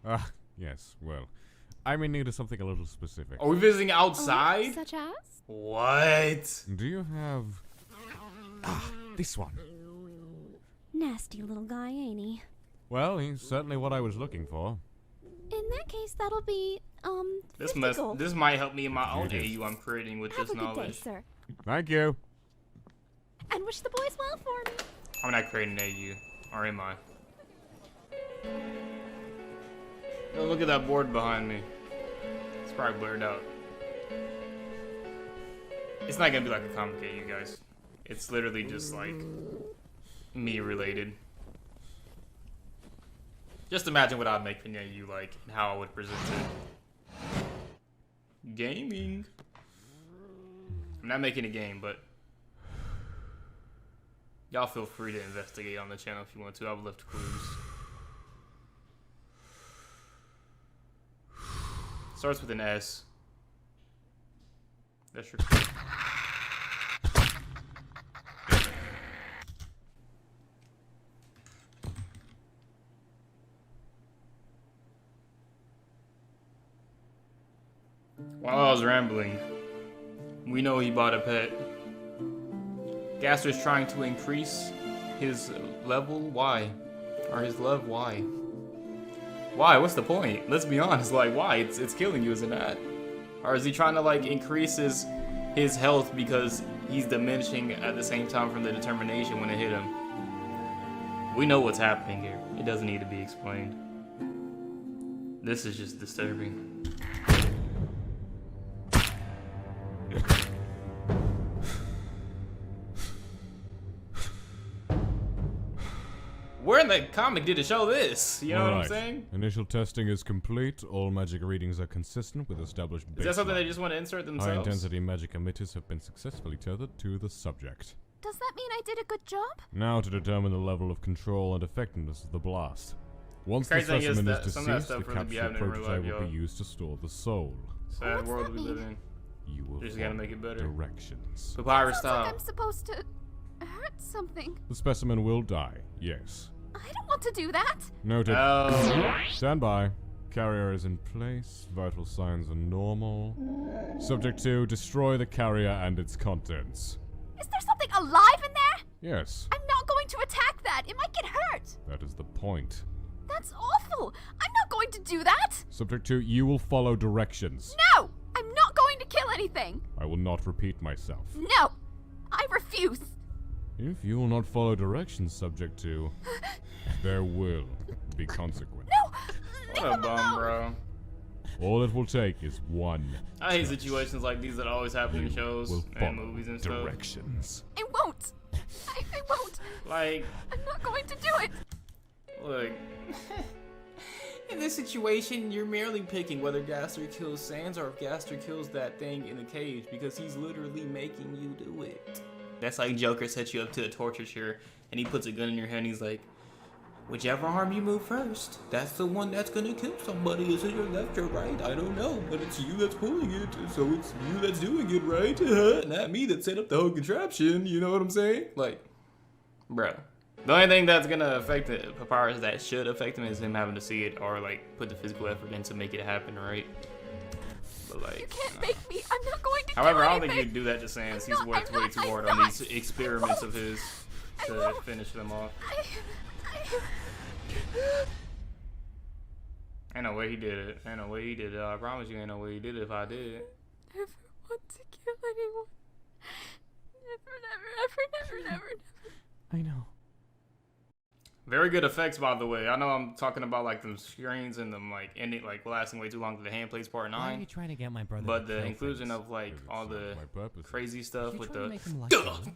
Ah, yes, well, I'm in need of something a little specific. Are we visiting outside? Oh, such as? What? Do you have... this one. Nasty little guy, ain't he? Well, he's certainly what I was looking for. In that case, that'll be, This 50 must. gold. This might help me in my own It is. AU I'm creating with Have this a good day, knowledge. sir. Thank you. And wish the boys well for me. I'm not creating an AU, or am I? Oh, look at that board behind me. It's probably blurred out. It's not gonna be like a comic AU, guys. It's literally just like me related. Just imagine what I'd make an AU like and how I would present it. Gaming. I'm not making a game, but y'all feel free to investigate on the channel if you want to. I've left clues. Starts with an S. That's your clue. While I was rambling, we know he bought a pet. Gaster's trying to increase his level. Why? Or his love. Why? Why? What's the point? Let's be honest. Like, why? It's killing you, isn't it? Or is he trying to like increase his health because he's diminishing at the same time from the determination when it hit him? We know what's happening here. It doesn't need to be explained. This is just disturbing. Where in the comic did it show this? You know what I'm saying? Initial testing is complete. All magic readings are consistent with established baselines. Is that something they just want to insert themselves? High-intensity magic emitters have been successfully tethered to the subject. Does that mean I did a good job? Now to determine the level of control and effectiveness of the blast. Once the Crazy thing is specimen that is some of that deceased, the stuff really be capsule happening in real prototype life, will be yo. used to store the soul. Sad What's world that we mean? live in. You will You just gotta follow make it better. directions. Papyrus Sounds style. like I'm supposed to hurt something. The specimen will die, yes. I don't want to do that. Noted. Oh. Stand by. Carrier is in place. Vital signs are normal. Subject 2, destroy the carrier and its contents. Is there something alive in there? Yes, I'm not going to attack that. It might get hurt. that is the point. That's awful. I'm not going to do that. Subject 2, you will follow directions. No, I'm not going to kill anything. I will not repeat myself. No, I refuse. If you will not follow directions, Subject 2, there will be consequences. No, What a bum, bro. All it will take is one. I hate situations like these that always happen in shows Will and follow movies and stuff. directions. I won't. I won't. Like, I'm not going to do it. look. In this situation, you're merely picking whether Gaster kills Sans or if Gaster kills that thing in the cage because he's literally making you do it. That's like Joker sets you up to a torture chair and he puts a gun in your head and he's like, whichever arm you move first, that's the one that's gonna kill somebody. Is it your left or right? I don't know, but it's you that's pulling it, so it's you that's doing it, right? Not me that set up the whole contraption, you know what I'm saying? Like, bro. The only thing that's gonna affect the Papyrus that should affect him is him having to see it or like put the physical effort in to make it happen, right? But like, You can't make me. I'm not going to however, do I don't think anything. you'd do that to Sans. I'm He's not, worked I'm way not, too I'm hard not. on these I experiments won't. of his I to won't. finish them off. I Ain't no way he did it. Ain't no way he did it. I promise you ain't no way he did it if I did. never want to kill anyone. Never. I know. Very good effects, by the way. I know I'm talking about like them screens and them like ending, like lasting way too long to the Handplates Part Why are you 9. trying to get my brother? But to the kill inclusion things? of like all the My purpose. crazy stuff You're with trying to the make him like duh, you.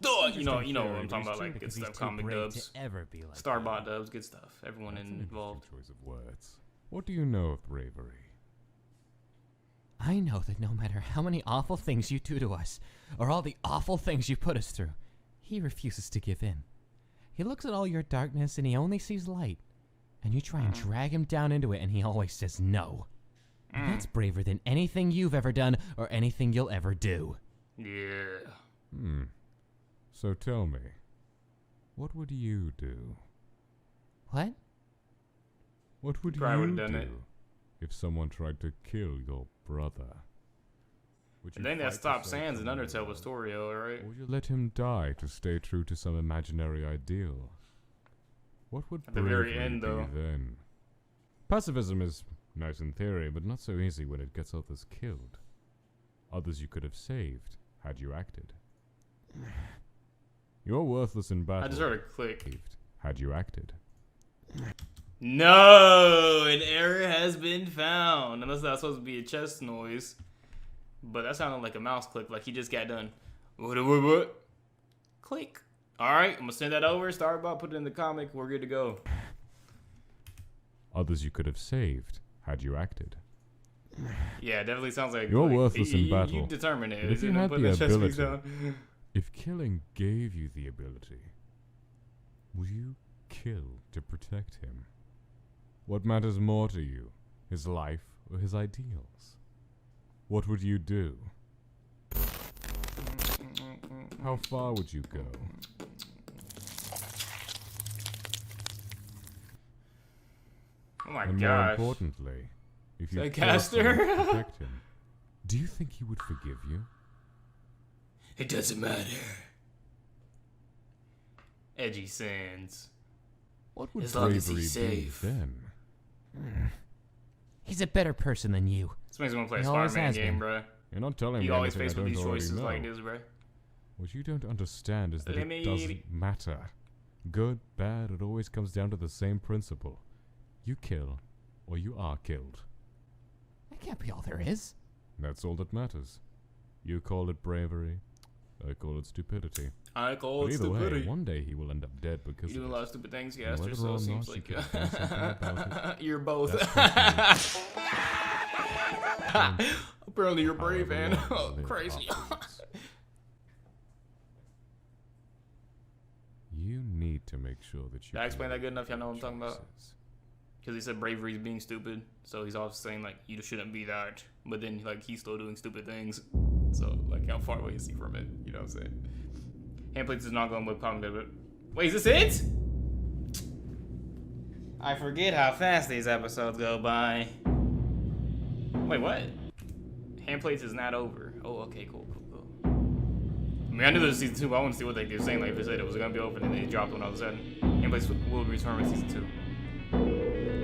duh, He's you know just what I'm unfair, talking but about, he's like true good because stuff, he's too comic great dubs, to ever be like Starbot dubs, good stuff. Everyone That's an involved. interesting choice of words. What do you know of bravery? I know that no matter how many awful things you do to us, or all the awful things you put us through, he refuses to give in. He looks at all your darkness and he only sees light. And you try and drag him down into it and he always says no. And that's braver than anything you've ever done or anything you'll ever do. Yeah. So tell me, what would you do? What? What would Probably you would've done do it. if someone tried to kill your brother? Would The you thing that fight stopped yourself Sans in from Undertale war? was Torio, right? Or you let him die to stay true to some imaginary ideal? What would At the very bravery end, be though. then? Pacifism is nice in theory, but not so easy when it gets others killed. Others you could have saved, had you acted. You're worthless in battle. I just heard a click. Saved, had you acted. No, an error has been found. Unless that's supposed to be a chest noise. But that sounded like a mouse click, like he just got done. What? Click. Alright, I'm gonna send that over. Starbot, put it in the comic. We're good to go. Others you could have saved, had you acted. Yeah, it definitely sounds like You're like, worthless in you battle. determine it. But if you know, had put the that chest piece ability- down. If killing gave you the ability, would you kill to protect him? What matters more to you, his life or his ideals? What would you do? How far would you go? Oh my And more gosh. importantly, if you that killed someone Gaster? to protect him, do you think he would forgive you? It doesn't matter. Edgy Sans. What would As long as bravery he's be safe. then? He's a better person than you. This makes me want to play a He always Spider-Man has game, been. bro. You're not telling You me always anything faced I with don't these already choices know. like this, bro. What you don't understand is that Let it me- doesn't matter. Good, bad, it always comes down to the same principle. You kill, or you are killed. That can't be all there is. That's all that matters. You call it bravery, I call it stupidity. I call But it either way, stupidity. one day he will end up dead because You do a of lot it. of stupid things, And Gaster, whether so or it seems not like you can do something about you're both. That's Apparently you're brave, However man. long you live Crazy. afterwards. You need to make sure that you. Did I explain that make good enough? Y'all know what I'm talking about? choices. Because he said bravery is being stupid, so he's also saying like you shouldn't be that, but then like he's still doing stupid things. So like how far away is he from it? You know what I'm saying? Handplates is not going with comic, but wait, is this it? I forget how fast these episodes go by. Wait, what? Handplates is not over. Oh, okay, cool. I mean, I knew there was season 2, but I want to see what they do. Saying like they said it was gonna be over, and then they dropped it all of a sudden. Handplates will return with season 2.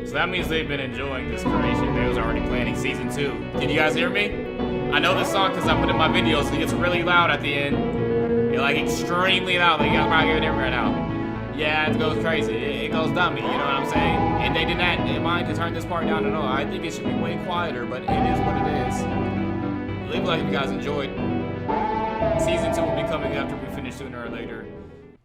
So that means they've been enjoying this creation. They was already planning season 2. Can you guys hear me? I know this song because I put it in my videos, so it gets really loud at the end. You're like extremely loud. Like you guys probably hearing it right now. Yeah, it goes crazy. It goes dummy, you know what I'm saying? And they did not mind to turn this part down at all. I think it should be way quieter, but it is what it is. Leave a like if you guys enjoyed. Season 2 will be coming after we finish sooner or later.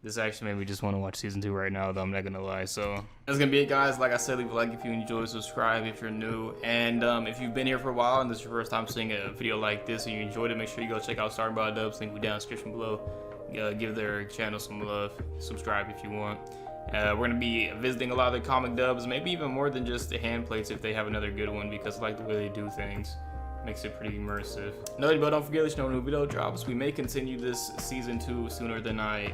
This actually made me just want to watch season 2 right now, though, I'm not gonna lie. So that's gonna be it, guys. Like I said, leave a like if you enjoyed, subscribe if you're new, and if you've been here for a while and this is your first time seeing a video like this and you enjoyed it, make sure you go check out Starting by Dubs, link will be down in the description below. Give their channel some love, subscribe if you want. We're gonna be visiting a lot of the comic dubs, maybe even more than just the Handplates if they have another good one, because I like the way they do things. Makes it pretty immersive. Another, but don't forget, let you know when a new video drops. We may continue this season 2 sooner than I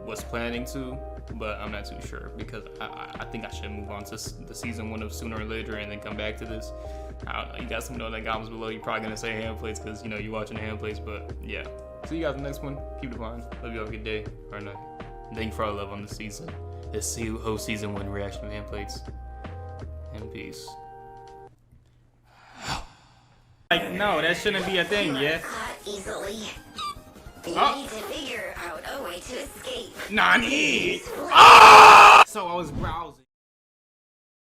was planning to, but I'm not too sure, because I think I should move on to the season 1 of sooner or later and then come back to this. I don't know, you guys let me know in the comments below. You're probably gonna say Handplates because, you know, you're watching the Handplates, but yeah. See you guys in the next one. Keep it fine. Love you all. Good day or night. Thank you for all the love on the season. This whole season 1 reaction to Handplates. And peace. Like, no, that shouldn't be a thing, yeah? Easily. You need to figure out a way to escape. Nani! Ah! So I was browsing.